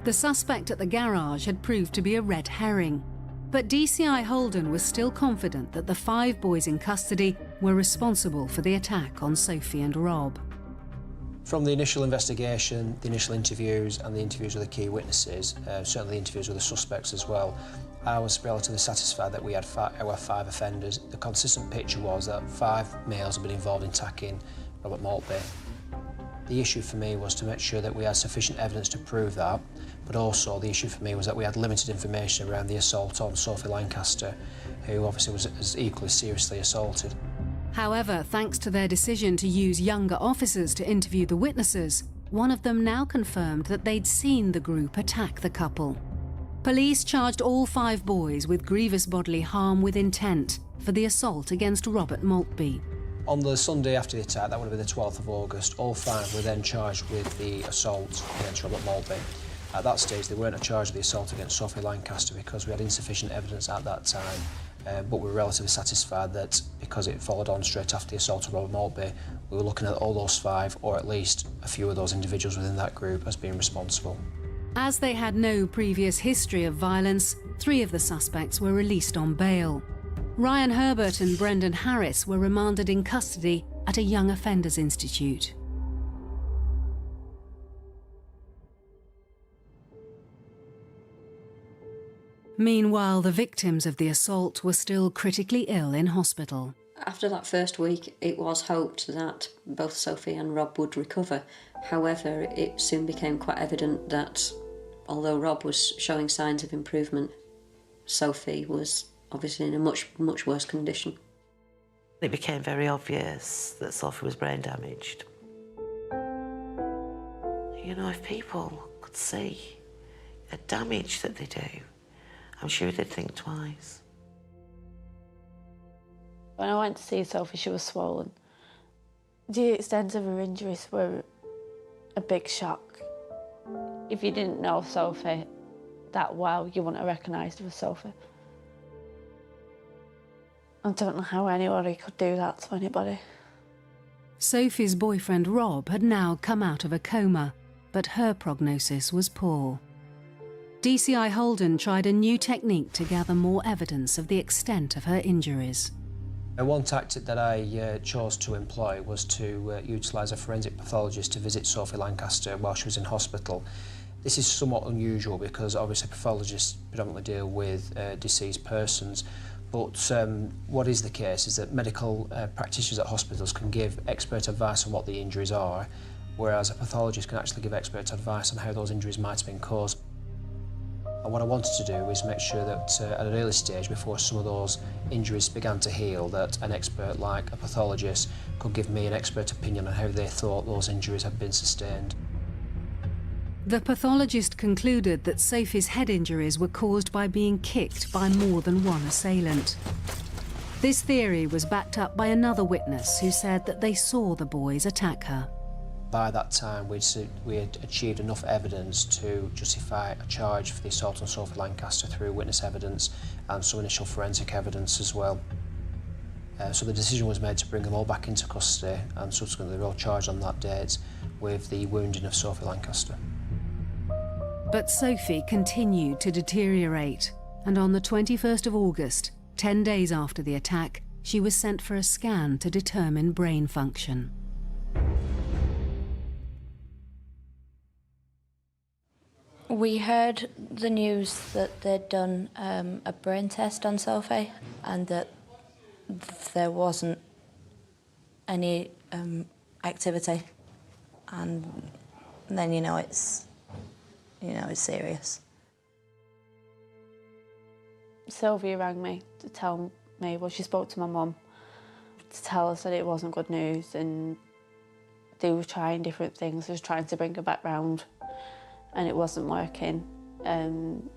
The suspect at the garage had proved to be a red herring, but DCI Holden was still confident that the 5 boys in custody were responsible for the attack on Sophie and Rob.
From the initial investigation, the initial interviews and the interviews with the key witnesses, certainly the interviews with the suspects as well, I was relatively satisfied that we had our 5 offenders. The consistent picture was that 5 males had been involved in attacking Robert Maltby. The issue for me was to make sure that we had sufficient evidence to prove that, but also the issue for me was that we had limited information around the assault on Sophie Lancaster, who obviously was equally seriously assaulted.
However, thanks to their decision to use younger officers to interview the witnesses, one of them now confirmed that they'd seen the group attack the couple. Police charged all 5 boys with grievous bodily harm with intent for the assault against Robert Maltby.
On the Sunday after the attack, that would have been the 12th of August, all 5 were then charged with the assault against Robert Maltby. At that stage, they weren't charged with the assault against Sophie Lancaster because we had insufficient evidence at that time, but we were relatively satisfied that because it followed on straight after the assault of Robert Maltby, we were looking at all those 5, or at least a few of those individuals within that group, as being responsible.
As they had no previous history of violence, 3 of the suspects were released on bail. Ryan Herbert and Brendan Harris were remanded in custody at a Young Offenders Institute. Meanwhile, the victims of the assault were still critically ill in hospital.
After that first week, it was hoped that both Sophie and Rob would recover. However, it soon became quite evident that although Rob was showing signs of improvement, Sophie was obviously in a much worse condition.
It became very obvious that Sophie was brain damaged. You know, if people could see the damage that they do, I'm sure they'd think twice.
When I went to see Sophie, she was swollen. The extent of her injuries were a big shock. If you didn't know Sophie that well, you wouldn't have recognised her as Sophie. I don't know how anybody could do that to anybody.
Sophie's boyfriend Rob had now come out of a coma, but her prognosis was poor. DCI Holden tried a new technique to gather more evidence of the extent of her injuries.
One tactic that I chose to employ was to utilise a forensic pathologist to visit Sophie Lancaster while she was in hospital. This is somewhat unusual because obviously pathologists predominantly deal with deceased persons, but what is the case is that medical practitioners at hospitals can give expert advice on what the injuries are, whereas a pathologist can actually give expert advice on how those injuries might have been caused. And what I wanted to do is make sure that at an early stage, before some of those injuries began to heal, that an expert like a pathologist could give me an expert opinion on how they thought those injuries had been sustained.
The pathologist concluded that Sophie's head injuries were caused by being kicked by more than one assailant. This theory was backed up by another witness who said that they saw the boys attack her.
By that time, we had achieved enough evidence to justify a charge for the assault on Sophie Lancaster through witness evidence and some initial forensic evidence as well. So the decision was made to bring them all back into custody, and subsequently they were all charged on that date with the wounding of Sophie Lancaster.
But Sophie continued to deteriorate, and on the 21st of August, 10 days after the attack, she was sent for a scan to determine brain function.
We heard the news that they'd done a brain test on Sophie and that there wasn't any activity, and then it's serious.
Sylvia rang me to tell me, well, she spoke to my mum to tell us that it wasn't good news, and they were trying different things, just trying to bring her back round, and it wasn't working, and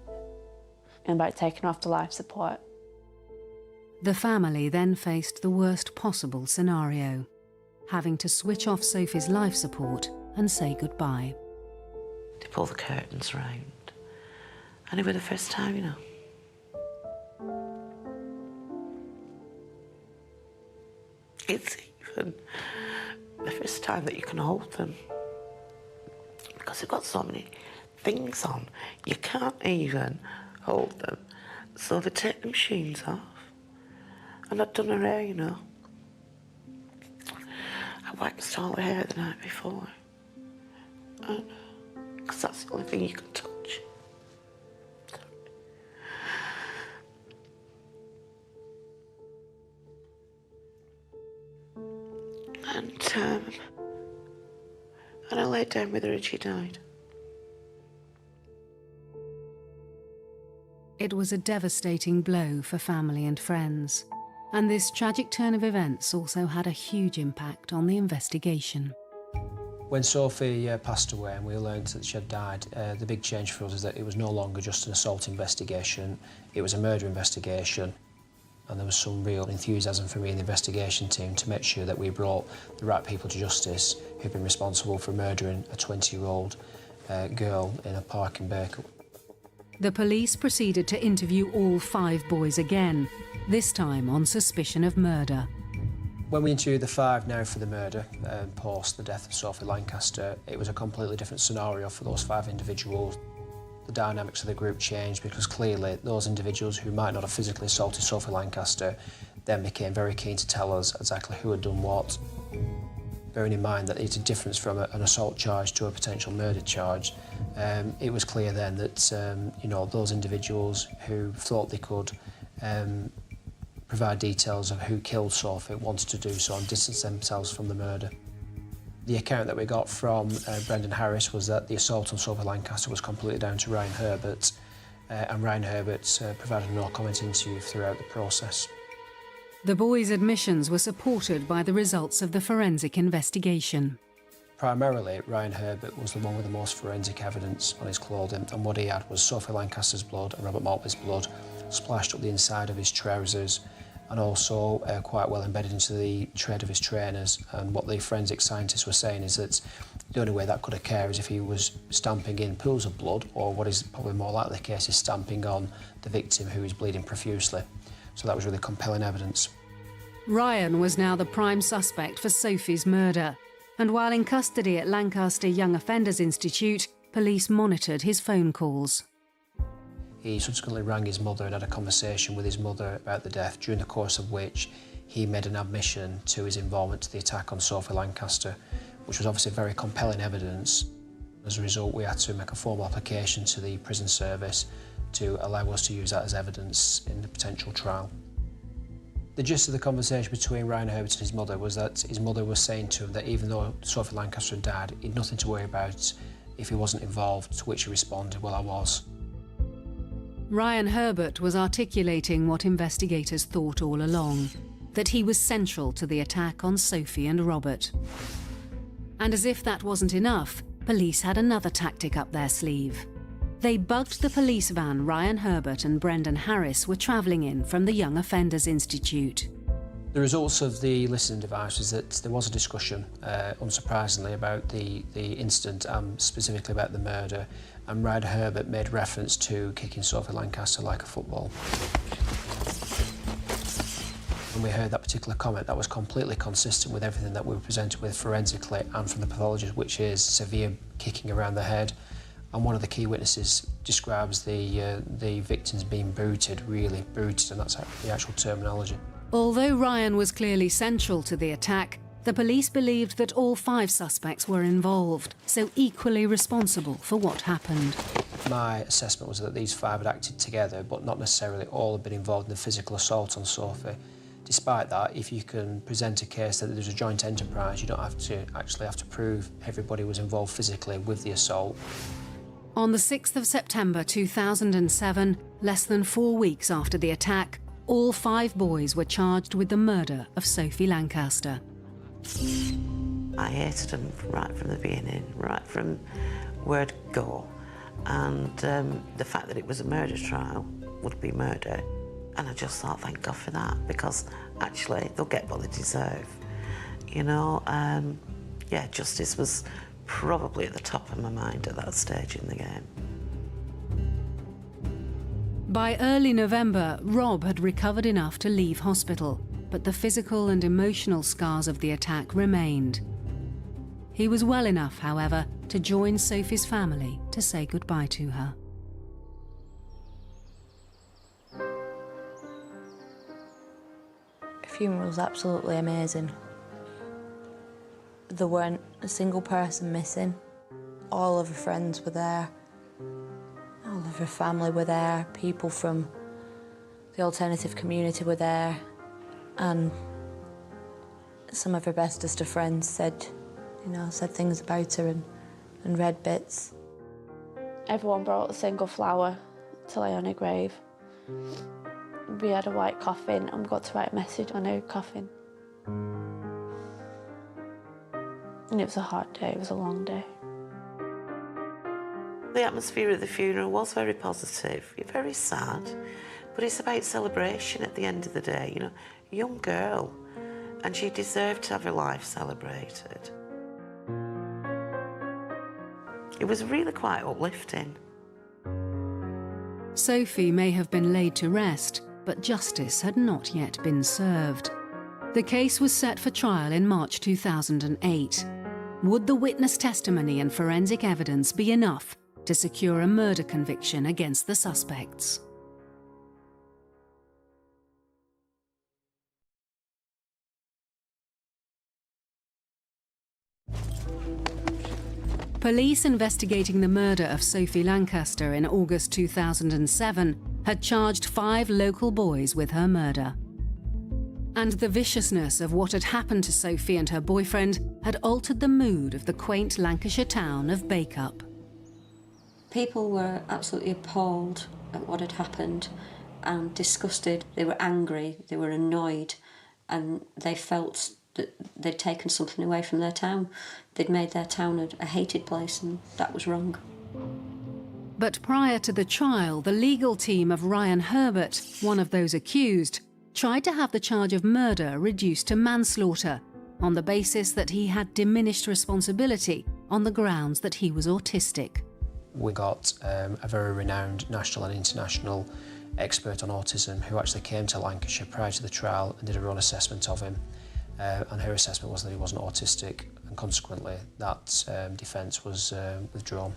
about taking her off to life support.
The family then faced the worst possible scenario, having to switch off Sophie's life support and say goodbye.
They pull the curtains round, and it was the first time, It's even the first time that you can hold them, because they've got so many things on, you can't even hold them. So they take the machines off, and I'd done her hair, I waxed all her hair the night before, because that's the only thing you can touch. And I laid down with her and she died.
It was a devastating blow for family and friends, and this tragic turn of events also had a huge impact on the investigation.
When Sophie passed away and we learned that she had died, the big change for us is that it was no longer just an assault investigation, it was a murder investigation. And there was some real enthusiasm for me and the investigation team to make sure that we brought the right people to justice who'd been responsible for murdering a 20-year-old girl in a park in Berkeley.
The police proceeded to interview all 5 boys again, this time on suspicion of murder.
When we interviewed the 5 now for the murder, post the death of Sophie Lancaster, it was a completely different scenario for those 5 individuals. The dynamics of the group changed because clearly those individuals who might not have physically assaulted Sophie Lancaster then became very keen to tell us exactly who had done what. Bearing in mind that it's a difference from an assault charge to a potential murder charge, it was clear then that those individuals who thought they could provide details of who killed Sophie wanted to do so and distance themselves from the murder. The account that we got from Brendan Harris was that the assault on Sophie Lancaster was completely down to Ryan Herbert, and Ryan Herbert provided no comment interview throughout the process.
The boys' admissions were supported by the results of the forensic investigation.
Primarily, Ryan Herbert was the one with the most forensic evidence on his clothing, and what he had was Sophie Lancaster's blood and Robert Maltby's blood splashed up the inside of his trousers, and also quite well embedded into the tread of his trainers. And what the forensic scientists were saying is that the only way that could occur is if he was stamping in pools of blood, or what is probably more likely the case is stamping on the victim who is bleeding profusely. So that was really compelling evidence.
Ryan was now the prime suspect for Sophie's murder, and while in custody at Lancaster Young Offenders Institute, police monitored his phone calls.
He subsequently rang his mother and had a conversation with his mother about the death, during the course of which he made an admission to his involvement to the attack on Sophie Lancaster, which was obviously very compelling evidence. As a result, we had to make a formal application to the prison service to allow us to use that as evidence in the potential trial. The gist of the conversation between Ryan Herbert and his mother was that his mother was saying to him that even though Sophie Lancaster had died, he'd nothing to worry about if he wasn't involved, to which he responded, "Well, I was."
Ryan Herbert was articulating what investigators thought all along, that he was central to the attack on Sophie and Robert. And as if that wasn't enough, police had another tactic up their sleeve. They bugged the police van Ryan Herbert and Brendan Harris were travelling in from the Young Offenders Institute.
The results of the listening device was that there was a discussion, unsurprisingly, about the incident, specifically about the murder, and Ryan Herbert made reference to kicking Sophie Lancaster like a football. When we heard that particular comment, that was completely consistent with everything that we were presented with forensically and from the pathologist, which is severe kicking around the head. And one of the key witnesses describes the victims being booted, really booted, and that's the actual terminology.
Although Ryan was clearly central to the attack, the police believed that all 5 suspects were involved, so equally responsible for what happened.
My assessment was that these 5 had acted together, but not necessarily all had been involved in the physical assault on Sophie. Despite that, if you can present a case that there's a joint enterprise, you don't actually have to prove everybody was involved physically with the assault.
On the 6th of September 2007, less than 4 weeks after the attack, all 5 boys were charged with the murder of Sophie Lancaster.
I hated him right from the beginning, right from word go. And the fact that it was a murder trial would be murder. And I just thought, thank God for that, because actually they'll get what they deserve. You know, yeah, justice was probably at the top of my mind at that stage in the game.
By early November, Rob had recovered enough to leave hospital, but the physical and emotional scars of the attack remained. He was well enough, however, to join Sophie's family to say goodbye to her.
The funeral was absolutely amazing. There weren't a single person missing. All of her friends were there. All of her family were there. People from the alternative community were there. And some of her bestest of friends said things about her and read bits.
Everyone brought a single flower to lay on her grave. We had a white coffin and we got to write a message on her coffin. And it was a hard day, it was a long day.
The atmosphere at the funeral was very positive, very sad, but it's about celebration at the end of the day, you know, a young girl, and she deserved to have her life celebrated. It was really quite uplifting.
Sophie may have been laid to rest, but justice had not yet been served. The case was set for trial in March 2008. Would the witness testimony and forensic evidence be enough to secure a murder conviction against the suspects? Police investigating the murder of Sophie Lancaster in August 2007 had charged 5 local boys with her murder. And the viciousness of what had happened to Sophie and her boyfriend had altered the mood of the quaint Lancashire town of Bacup.
People were absolutely appalled at what had happened and disgusted. They were angry, they were annoyed, and they felt that they'd taken something away from their town. They'd made their town a hated place, and that was wrong.
But prior to the trial, the legal team of Ryan Herbert, one of those accused, tried to have the charge of murder reduced to manslaughter on the basis that he had diminished responsibility on the grounds that he was autistic.
We got a very renowned national and international expert on autism who actually came to Lancashire prior to the trial and did a run assessment of him. And her assessment was that he wasn't autistic, and consequently that defence was withdrawn.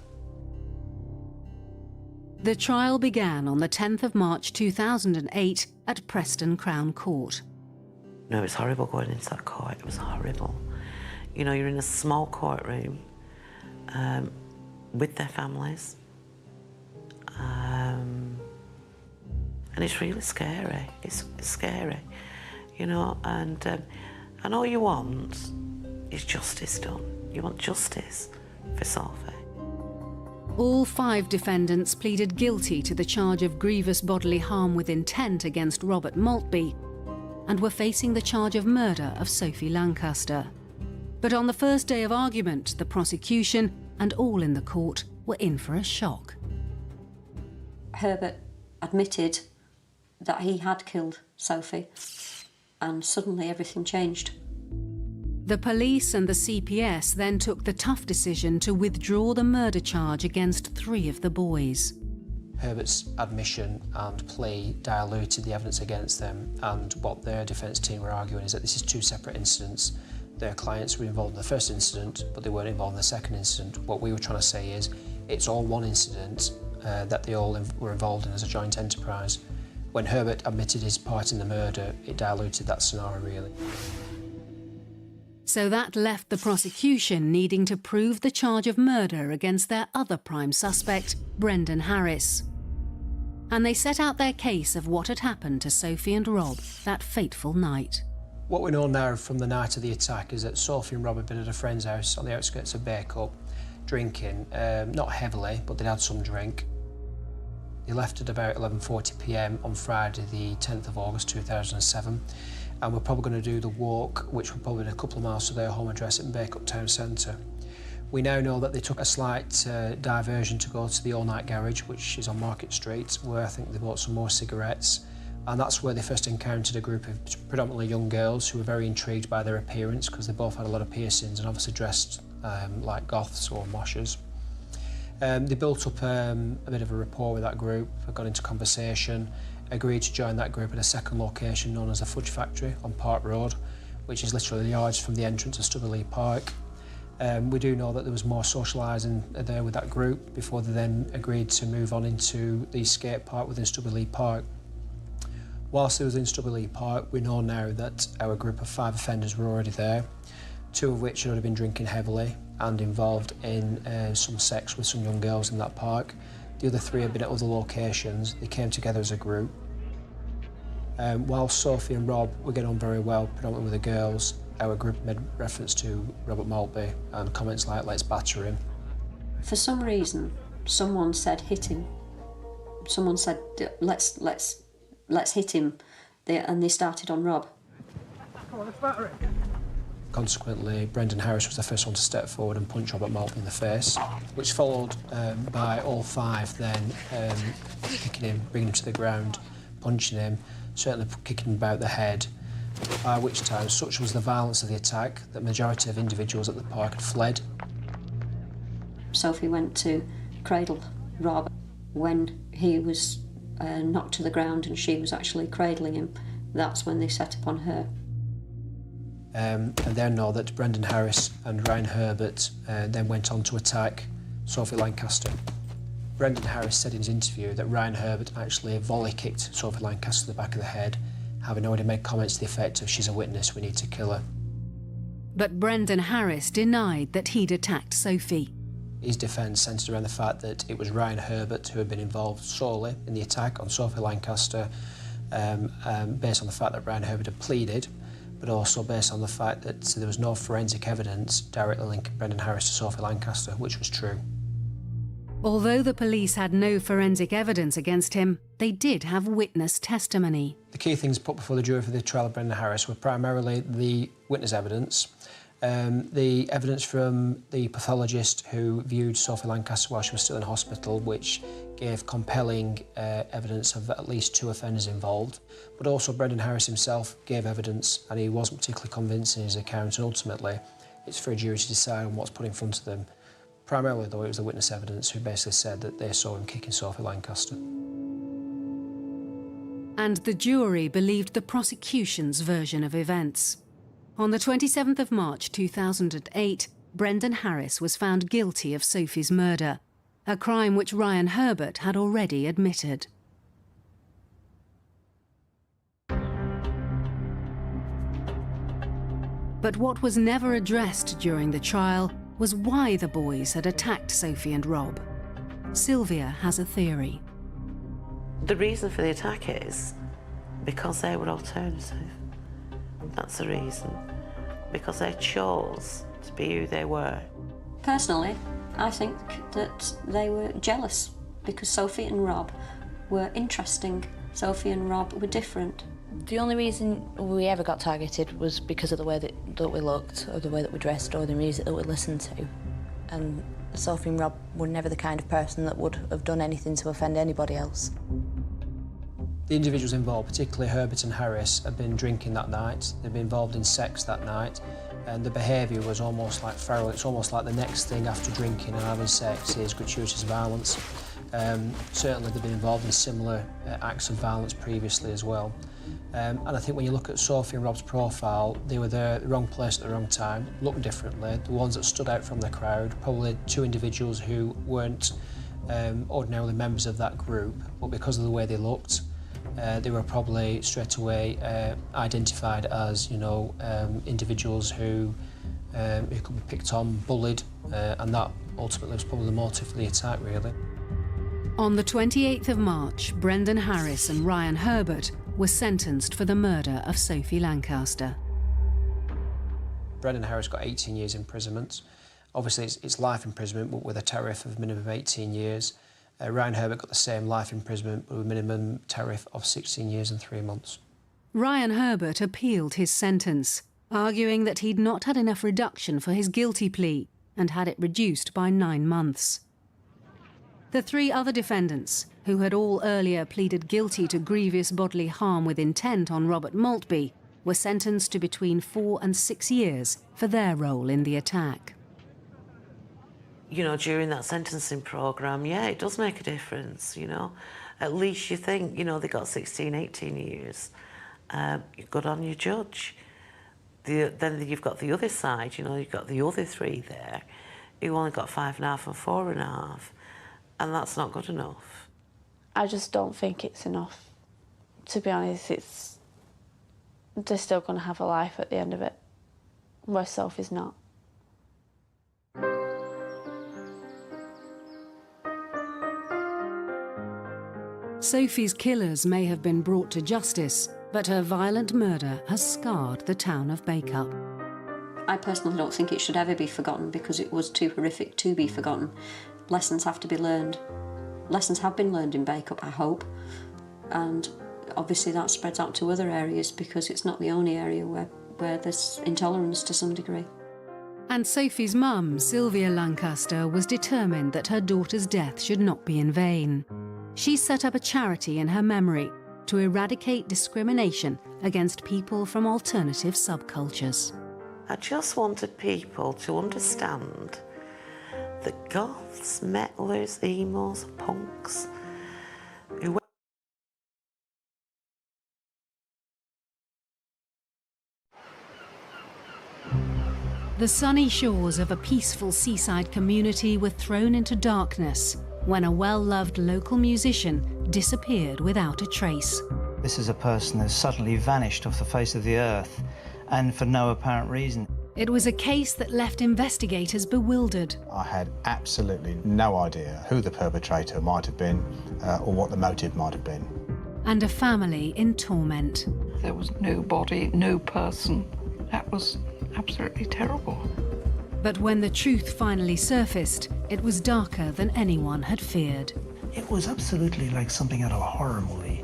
The trial began on the 10th of March 2008 at Preston Crown Court.
No, it was horrible going into that court. It was horrible. You know, you're in a small courtroom with their families. And it's really scary. It's scary, you know, and all you want is justice done. You want justice for Sophie.
All 5 defendants pleaded guilty to the charge of grievous bodily harm with intent against Robert Maltby and were facing the charge of murder of Sophie Lancaster. But on the first day of argument, the prosecution and all in the court were in for a shock.
Herbert admitted that he had killed Sophie, and suddenly everything changed.
The police and the CPS then took the tough decision to withdraw the murder charge against 3 of the boys.
Herbert's admission and plea diluted the evidence against them, and what their defence team were arguing is that this is two separate incidents. Their clients were involved in the first incident, but they weren't involved in the second incident. What we were trying to say is it's all one incident that they all were involved in as a joint enterprise. When Herbert admitted his part in the murder, it diluted that scenario, really.
So that left the prosecution needing to prove the charge of murder against their other prime suspect, Brendan Harris. And they set out their case of what had happened to Sophie and Rob that fateful night.
What we know now from the night of the attack is that Sophie and Rob had been at a friend's house on the outskirts of Bacup, drinking, not heavily, but they'd had some drink. They left at about 11:40 p.m. on Friday, the 10th of August 2007, and we're probably going to do the walk, which will probably be a couple of miles to their home address in Bacup Town Centre. We now know that they took a slight diversion to go to the all-night garage, which is on Market Street, where I think they bought some more cigarettes. And that's where they first encountered a group of predominantly young girls who were very intrigued by their appearance, because they both had a lot of piercings and obviously dressed like goths or moshers. They built up a bit of a rapport with that group, got into conversation, agreed to join that group at a second location known as the Fudge Factory on Park Road, which is literally yards from the entrance of Stubberley Park. We do know that there was more socialising there with that group before they then agreed to move on into the skate park within Stubberley Park. Whilst it was in Stubberley Park, we know now that our group of 5 offenders were already there, 2 of which had already been drinking heavily and involved in some sex with some young girls in that park. The other 3 had been at other locations. They came together as a group. While Sophie and Rob were getting on very well, predominantly with the girls, our group made reference to Robert Maltby and comments like, "Let's batter him."
For some reason, someone said, "Hit him." Someone said, let's hit him, and they started on Rob.
Come on, let's batter him.
Consequently, Brendan Harris was the first one to step forward and punch Robert Maltby in the face, which followed by all 5 then kicking him, bringing him to the ground, punching him, certainly kicking him about the head, by which time, such was the violence of the attack, that the majority of individuals at the park had fled.
Sophie went to cradle Rob when he was knocked to the ground and she was actually cradling him. That's when they set upon her.
And then know that Brendan Harris and Ryan Herbert then went on to attack Sophie Lancaster. Brendan Harris said in his interview that Ryan Herbert actually volley-kicked Sophie Lancaster to the back of the head, having already made comments to the effect of, "She's a witness, we need to kill her."
But Brendan Harris denied that he'd attacked Sophie.
His defence centred around the fact that it was Ryan Herbert who had been involved solely in the attack on Sophie Lancaster, based on the fact that Ryan Herbert had pleaded, but also based on the fact that there was no forensic evidence directly linking Brendan Harris to Sophie Lancaster, which was true.
Although the police had no forensic evidence against him, they did have witness testimony.
The key things put before the jury for the trial of Brendan Harris were primarily the witness evidence, the evidence from the pathologist who viewed Sophie Lancaster while she was still in hospital, which gave compelling evidence of at least 2 offenders involved. But also Brendan Harris himself gave evidence, and he wasn't particularly convincing in his account, and ultimately it's for a jury to decide on what's put in front of them. Primarily, though, it was the witness evidence who basically said that they saw him kicking Sophie Lancaster.
And the jury believed the prosecution's version of events. On the 27th of March 2008, Brendan Harris was found guilty of Sophie's murder, a crime which Ryan Herbert had already admitted. But what was never addressed during the trial was why the boys had attacked Sophie and Rob. Sylvia has a theory.
The reason for the attack is because they were alternative. That's the reason. Because they chose to be who they were.
Personally, I think that they were jealous because Sophie and Rob were interesting. Sophie and Rob were different.
The only reason we ever got targeted was because of the way that we looked, or the way that we dressed, or the music that we listened to. And Sophie and Rob were never the kind of person that would have done anything to offend anybody else.
The individuals involved, particularly Herbert and Harris, had been drinking that night. They'd been involved in sex that night, and the behaviour was almost like feral. It's almost like the next thing after drinking and having sex is gratuitous violence. Certainly they've been involved in similar acts of violence previously as well. And I think when you look at Sophie and Rob's profile, they were there at the wrong place at the wrong time, looked differently. The ones that stood out from the crowd, probably two individuals who weren't ordinarily members of that group, but because of the way they looked, they were probably straight away identified as, you know, individuals who could be picked on, bullied, and that ultimately was probably the motive for the attack, really.
On the 28th of March, Brendan Harris and Ryan Herbert were sentenced for the murder of Sophie Lancaster.
Brendan Harris got 18 years imprisonment. Obviously it's life imprisonment, but with a tariff of a minimum of 18 years. Ryan Herbert got the same life imprisonment, but with a minimum tariff of 16 years and 3 months.
Ryan Herbert appealed his sentence, arguing that he'd not had enough reduction for his guilty plea and had it reduced by 9 months. The 3 other defendants, who had all earlier pleaded guilty to grievous bodily harm with intent on Robert Maltby, were sentenced to between 4 and 6 years for their role in the attack.
You know, during that sentencing programme, yeah, it does make a difference, you know. At least you think, you know, they got 16, 18 years. You're good on your judge. Then you've got the other side, you know, you've got the other 3 there who only got 5.5 and 4.5, and that's not good enough.
I just don't think it's enough. To be honest, they're still going to have a life at the end of it, where Sophie's not.
Sophie's killers may have been brought to justice, but her violent murder has scarred the town of Bacup.
I personally don't think it should ever be forgotten because it was too horrific to be forgotten. Lessons have to be learned. Lessons have been learned in Bacup, I hope, and obviously that spreads out to other areas because it's not the only area where there's intolerance to some degree.
And Sophie's mum, Sylvia Lancaster, was determined that her daughter's death should not be in vain. She set up a charity in her memory to eradicate discrimination against people from alternative subcultures.
I just wanted people to understand that goths, metalers, emos, punks, who
The sunny shores of a peaceful seaside community were thrown into darkness when a well-loved local musician disappeared without a trace.
This is a person that's suddenly vanished off the face of the earth, and for no apparent reason.
It was a case that left investigators bewildered.
I had absolutely no idea who the perpetrator might have been or what the motive might have been.
And a family in torment.
There was no body, no person. That was absolutely terrible.
But when the truth finally surfaced, it was darker than anyone had feared.
It was absolutely like something out of a horror movie.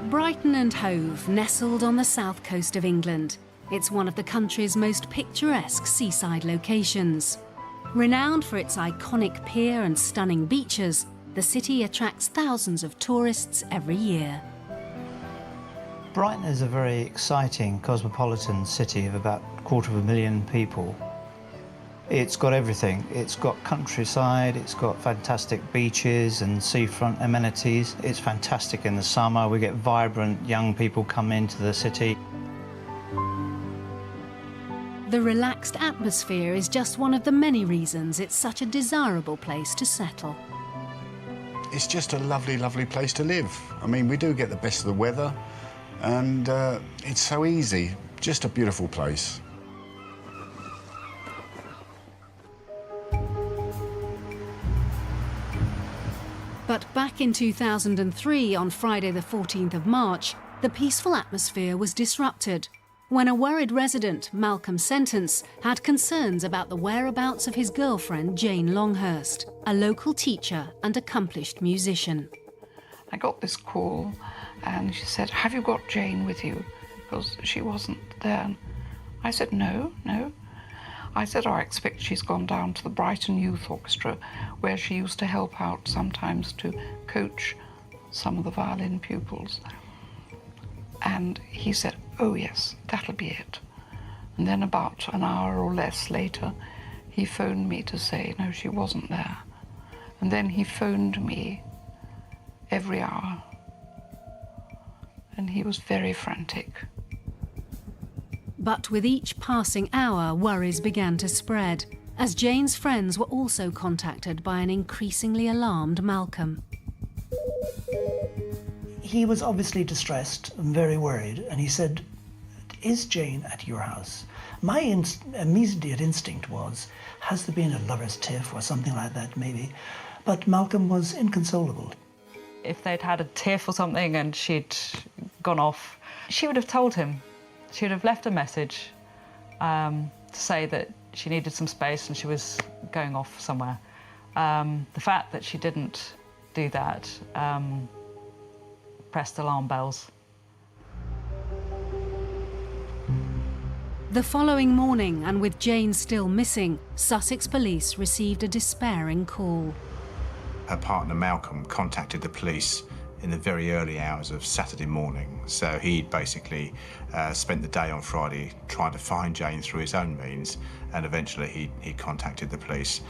Brighton and Hove, nestled on the south coast of England. It's one of the country's most picturesque seaside locations. Renowned for its iconic pier and stunning beaches, the city attracts thousands of tourists every year.
Brighton is a very exciting cosmopolitan city of about 250,000 people. It's got everything. It's got countryside, it's got fantastic beaches and seafront amenities. It's fantastic in the summer. We get vibrant young people come into the city.
The relaxed atmosphere is just one of the many reasons it's such a desirable place to settle.
It's just a lovely, lovely place to live. I mean, we do get the best of the weather, and it's so easy. Just a beautiful place.
But back in 2003, on Friday the 14th of March, the peaceful atmosphere was disrupted when a worried resident, Malcolm Sentence, had concerns about the whereabouts of his girlfriend, Jane Longhurst, a local teacher and accomplished musician.
I got this call and she said, "Have you got Jane with you?" Because she wasn't there. I said, no. I said, I expect she's gone down to the Brighton Youth Orchestra, where she used to help out sometimes to coach some of the violin pupils. And he said, oh yes, that'll be it. And then about an hour or less later, he phoned me to say, no, she wasn't there. And then he phoned me every hour. And he was very frantic.
But with each passing hour, worries began to spread, as Jane's friends were also contacted by an increasingly alarmed Malcolm.
He was obviously distressed and very worried, and he said, "Is Jane at your house?" My immediate instinct was, has there been a lover's tiff or something like that, maybe? But Malcolm was inconsolable.
If they'd had a tiff or something and she'd gone off, she would have told him. She would have left a message to say that she needed some space and she was going off somewhere. The fact that she didn't do that pressed alarm bells.
The following morning, and with Jane still missing, Sussex police received a despairing call.
Her partner Malcolm contacted the police in the very early hours of Saturday morning. So he'd basically spent the day on Friday trying to find Jane through his own means, and eventually he contacted the police.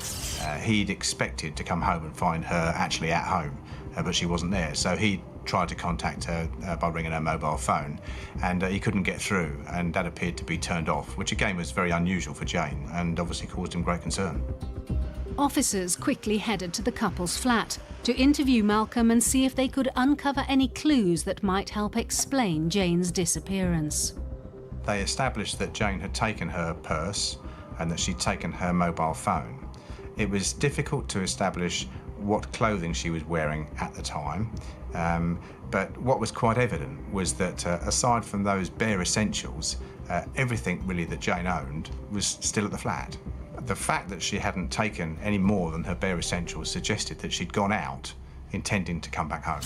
He'd expected to come home and find her actually at home, but she wasn't there. So he tried to contact her by ringing her mobile phone, and he couldn't get through, and that appeared to be turned off, which again was very unusual for Jane and obviously caused him great concern.
Officers quickly headed to the couple's flat to interview Malcolm and see if they could uncover any clues that might help explain Jane's disappearance.
They established that Jane had taken her purse and that she'd taken her mobile phone. It was difficult to establish what clothing she was wearing at the time, but what was quite evident was that aside from those bare essentials, everything really that Jane owned was still at the flat. The fact that she hadn't taken any more than her bare essentials suggested that she'd gone out intending to come back home.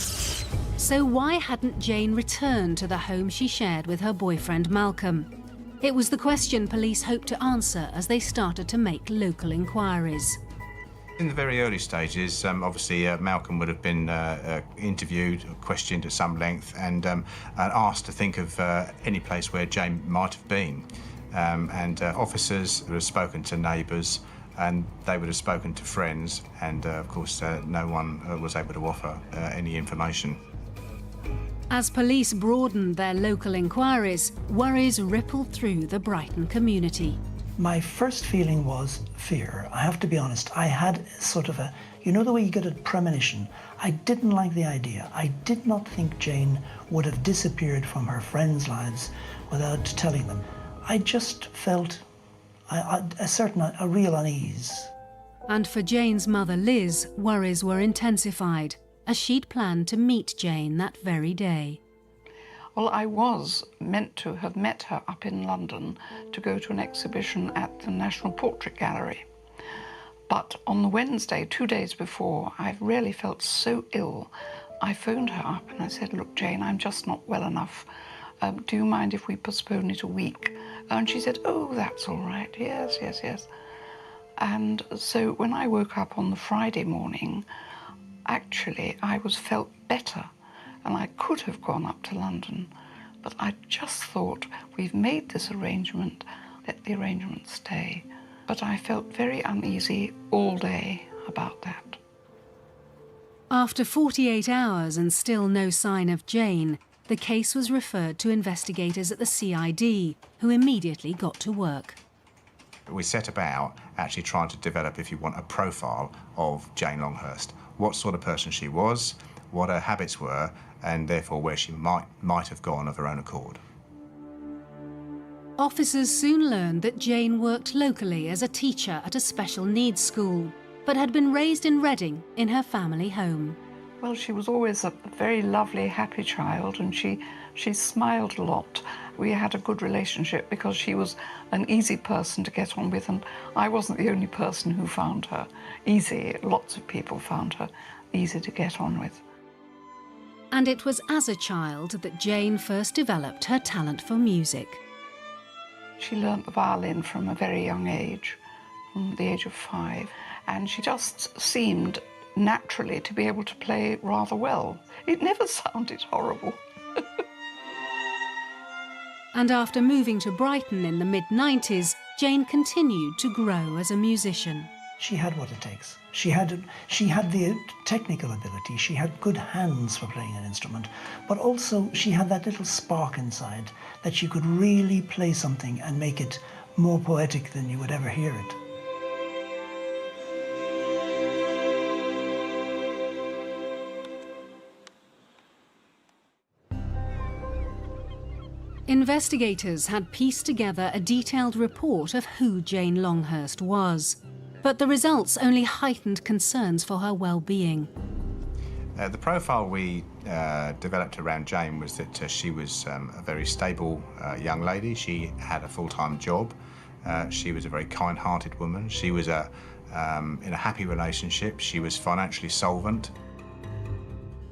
So why hadn't Jane returned to the home she shared with her boyfriend Malcolm? It was the question police hoped to answer as they started to make local inquiries.
In the very early stages, obviously Malcolm would have been interviewed, questioned at some length, and asked to think of any place where Jane might have been. And officers would have spoken to neighbours, and they would have spoken to friends, and of course no one was able to offer any information.
As police broadened their local inquiries, worries rippled through the Brighton community.
My first feeling was fear. I have to be honest. I had sort of a, you know the way you get a premonition? I didn't like the idea. I did not think Jane would have disappeared from her friends' lives without telling them. I just felt a real unease.
And for Jane's mother Liz, worries were intensified, as she'd planned to meet Jane that very day.
Well, I was meant to have met her up in London to go to an exhibition at the National Portrait Gallery. But on the Wednesday, 2 days before, I really felt so ill. I phoned her up and I said, look, Jane, I'm just not well enough. Do you mind if we postpone it a week? And she said, oh, that's all right. Yes, yes, yes. And so when I woke up on the Friday morning, actually, I felt better. And I could have gone up to London, but I just thought, we've made this arrangement, let the arrangement stay. But I felt very uneasy all day about that.
After 48 hours and still no sign of Jane, the case was referred to investigators at the CID, who immediately got to work.
We set about actually trying to develop, if you want, a profile of Jane Longhurst. What sort of person she was, what her habits were, and therefore where she might have gone of her own accord.
Officers soon learned that Jane worked locally as a teacher at a special needs school, but had been raised in Reading in her family home.
Well, she was always a very lovely, happy child, and she smiled a lot. We had a good relationship because she was an easy person to get on with, and I wasn't the only person who found her easy. Lots of people found her easy to get on with.
And it was as a child that Jane first developed her talent for music.
She learnt the violin from a very young age, from the age of 5, and she just seemed naturally to be able to play rather well. It never sounded horrible.
And after moving to Brighton in the mid-90s, Jane continued to grow as a musician.
She had what it takes. She had the technical ability, she had good hands for playing an instrument, but also she had that little spark inside that she could really play something and make it more poetic than you would ever hear it.
Investigators had pieced together a detailed report of who Jane Longhurst was, but the results only heightened concerns for her well-being.
The profile we developed around Jane was that she was a very stable young lady. She had a full-time job. She was a very kind-hearted woman. She was in a happy relationship. She was financially solvent.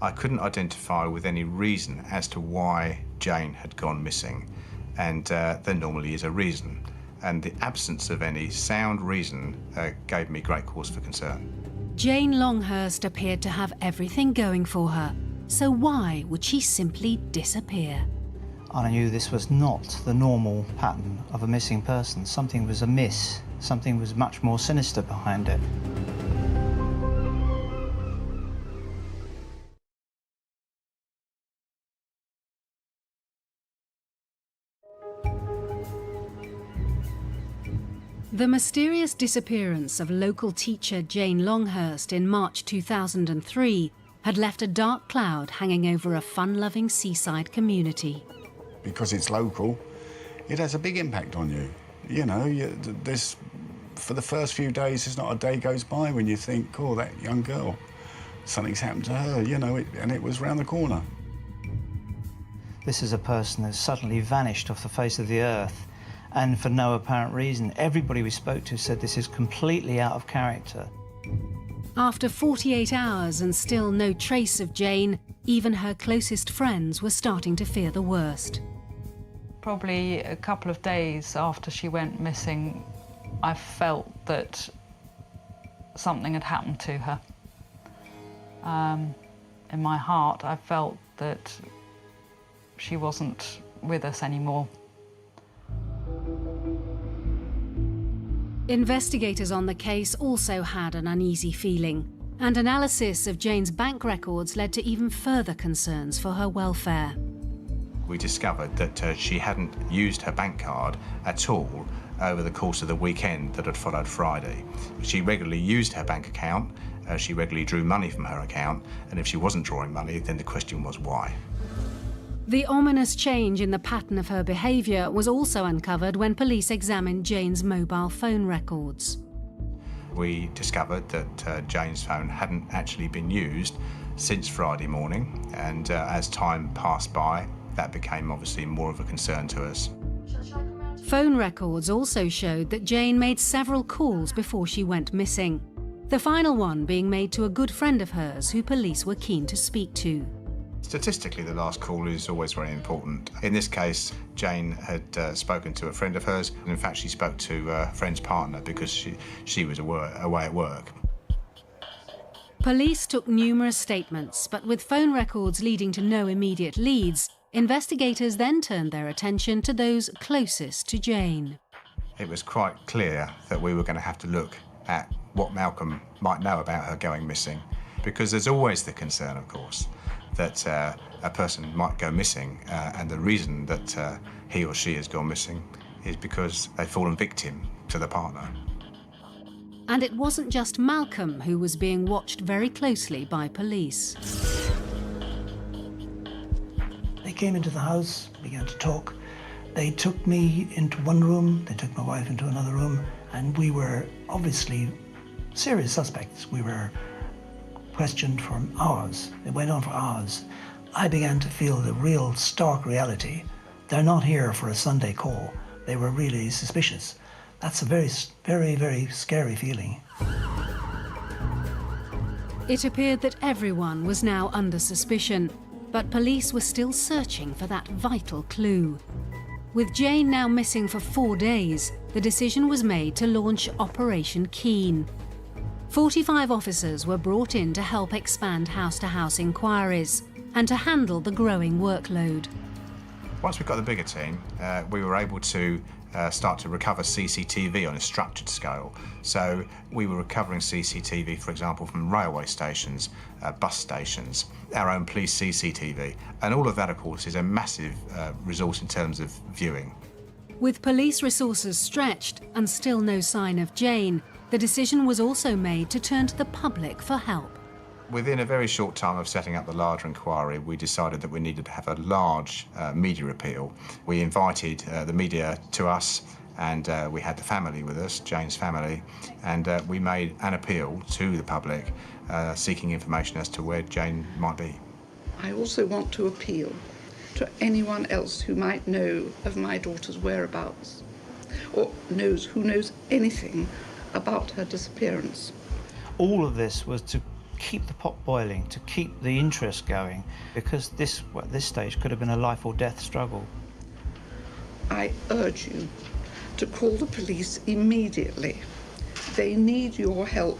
I couldn't identify with any reason as to why Jane had gone missing, and there normally is a reason. And the absence of any sound reason gave me great cause for concern.
Jane Longhurst appeared to have everything going for her, so why would she simply disappear?
And I knew this was not the normal pattern of a missing person. Something was amiss. Something was much more sinister behind it.
The mysterious disappearance of local teacher Jane Longhurst in March 2003 had left a dark cloud hanging over a fun-loving seaside community.
Because it's local, it has a big impact on you. You know, for the first few days, there's not a day goes by when you think, oh, that young girl, something's happened to her, you know, and it was round the corner.
This is a person that's suddenly vanished off the face of the earth, and for no apparent reason. Everybody we spoke to said this is completely out of character.
After 48 hours and still no trace of Jane, even her closest friends were starting to fear the worst.
Probably a couple of days after she went missing, I felt that something had happened to her. In my heart, I felt that she wasn't with us anymore.
Investigators on the case also had an uneasy feeling, and analysis of Jane's bank records led to even further concerns for her welfare.
We discovered that she hadn't used her bank card at all over the course of the weekend that had followed Friday. She regularly used her bank account, she regularly drew money from her account, and if she wasn't drawing money, then the question was why.
The ominous change in the pattern of her behaviour was also uncovered when police examined Jane's mobile phone records.
We discovered that Jane's phone hadn't actually been used since Friday morning, and as time passed by, that became obviously more of a concern to us.
Phone records also showed that Jane made several calls before she went missing, the final one being made to a good friend of hers who police were keen to speak to.
Statistically, the last call is always very important. In this case, Jane had spoken to a friend of hers, and in fact she spoke to a friend's partner because she was away at work.
Police took numerous statements, but with phone records leading to no immediate leads, investigators then turned their attention to those closest to Jane.
It was quite clear that we were going to have to look at what Malcolm might know about her going missing, because there's always the concern, of course, that a person might go missing, and the reason that he or she has gone missing is because they've fallen victim to the partner.
And it wasn't just Malcolm who was being watched very closely by police.
They came into the house, began to talk. They took me into one room, they took my wife into another room, and we were obviously serious suspects. We were questioned for hours. It went on for hours. I began to feel the real stark reality. They're not here for a Sunday call. They were really suspicious. That's a very, very, very scary feeling.
It appeared that everyone was now under suspicion, but police were still searching for that vital clue. With Jane now missing for 4 days, the decision was made to launch Operation Keen. 45 officers were brought in to help expand house-to-house inquiries and to handle the growing workload.
Once we got the bigger team, we were able to start to recover CCTV on a structured scale. So we were recovering CCTV, for example, from railway stations, bus stations, our own police CCTV. And all of that, of course, is a massive resource in terms of viewing.
With police resources stretched and still no sign of Jane, the decision was also made to turn to the public for help.
Within a very short time of setting up the larger inquiry, we decided that we needed to have a large media appeal. We invited the media to us, and we had the family with us, Jane's family, and we made an appeal to the public seeking information as to where Jane might be.
I also want to appeal to anyone else who might know of my daughter's whereabouts or who knows anything about her disappearance.
All of this was to keep the pot boiling, to keep the interest going, because this, at this stage, could have been a life or death struggle.
I urge you to call the police immediately. They need your help,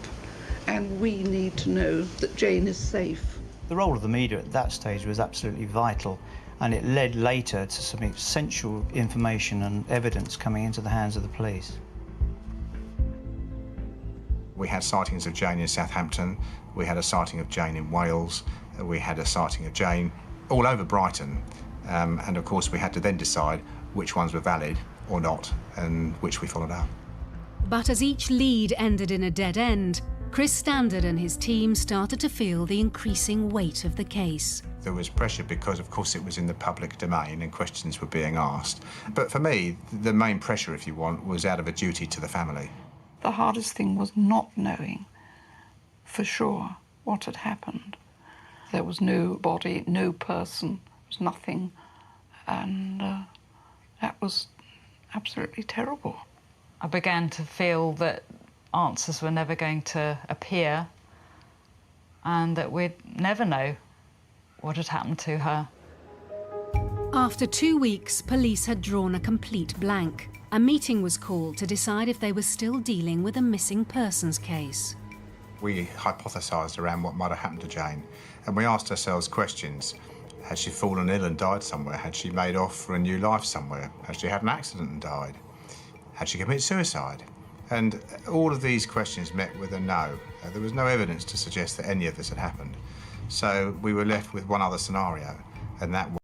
and we need to know that Jane is safe.
The role of the media at that stage was absolutely vital, and it led later to some essential information and evidence coming into the hands of the police.
We had sightings of Jane in Southampton, we had a sighting of Jane in Wales, we had a sighting of Jane all over Brighton, and of course we had to then decide which ones were valid or not, and which we followed up.
But as each lead ended in a dead end, Chris Standard and his team started to feel the increasing weight of the case.
There was pressure because, of course, it was in the public domain and questions were being asked. But for me, the main pressure, if you want, was out of a duty to the family.
The hardest thing was not knowing for sure what had happened. There was no body, no person, there was nothing, and that was absolutely terrible.
I began to feel that answers were never going to appear and that we'd never know what had happened to her.
After 2 weeks, police had drawn a complete blank. A meeting was called to decide if they were still dealing with a missing persons case.
We hypothesised around what might have happened to Jane, and we asked ourselves questions. Had she fallen ill and died somewhere? Had she made off for a new life somewhere? Had she had an accident and died? Had she committed suicide? And all of these questions met with a no. There was no evidence to suggest that any of this had happened. So we were left with one other scenario, and that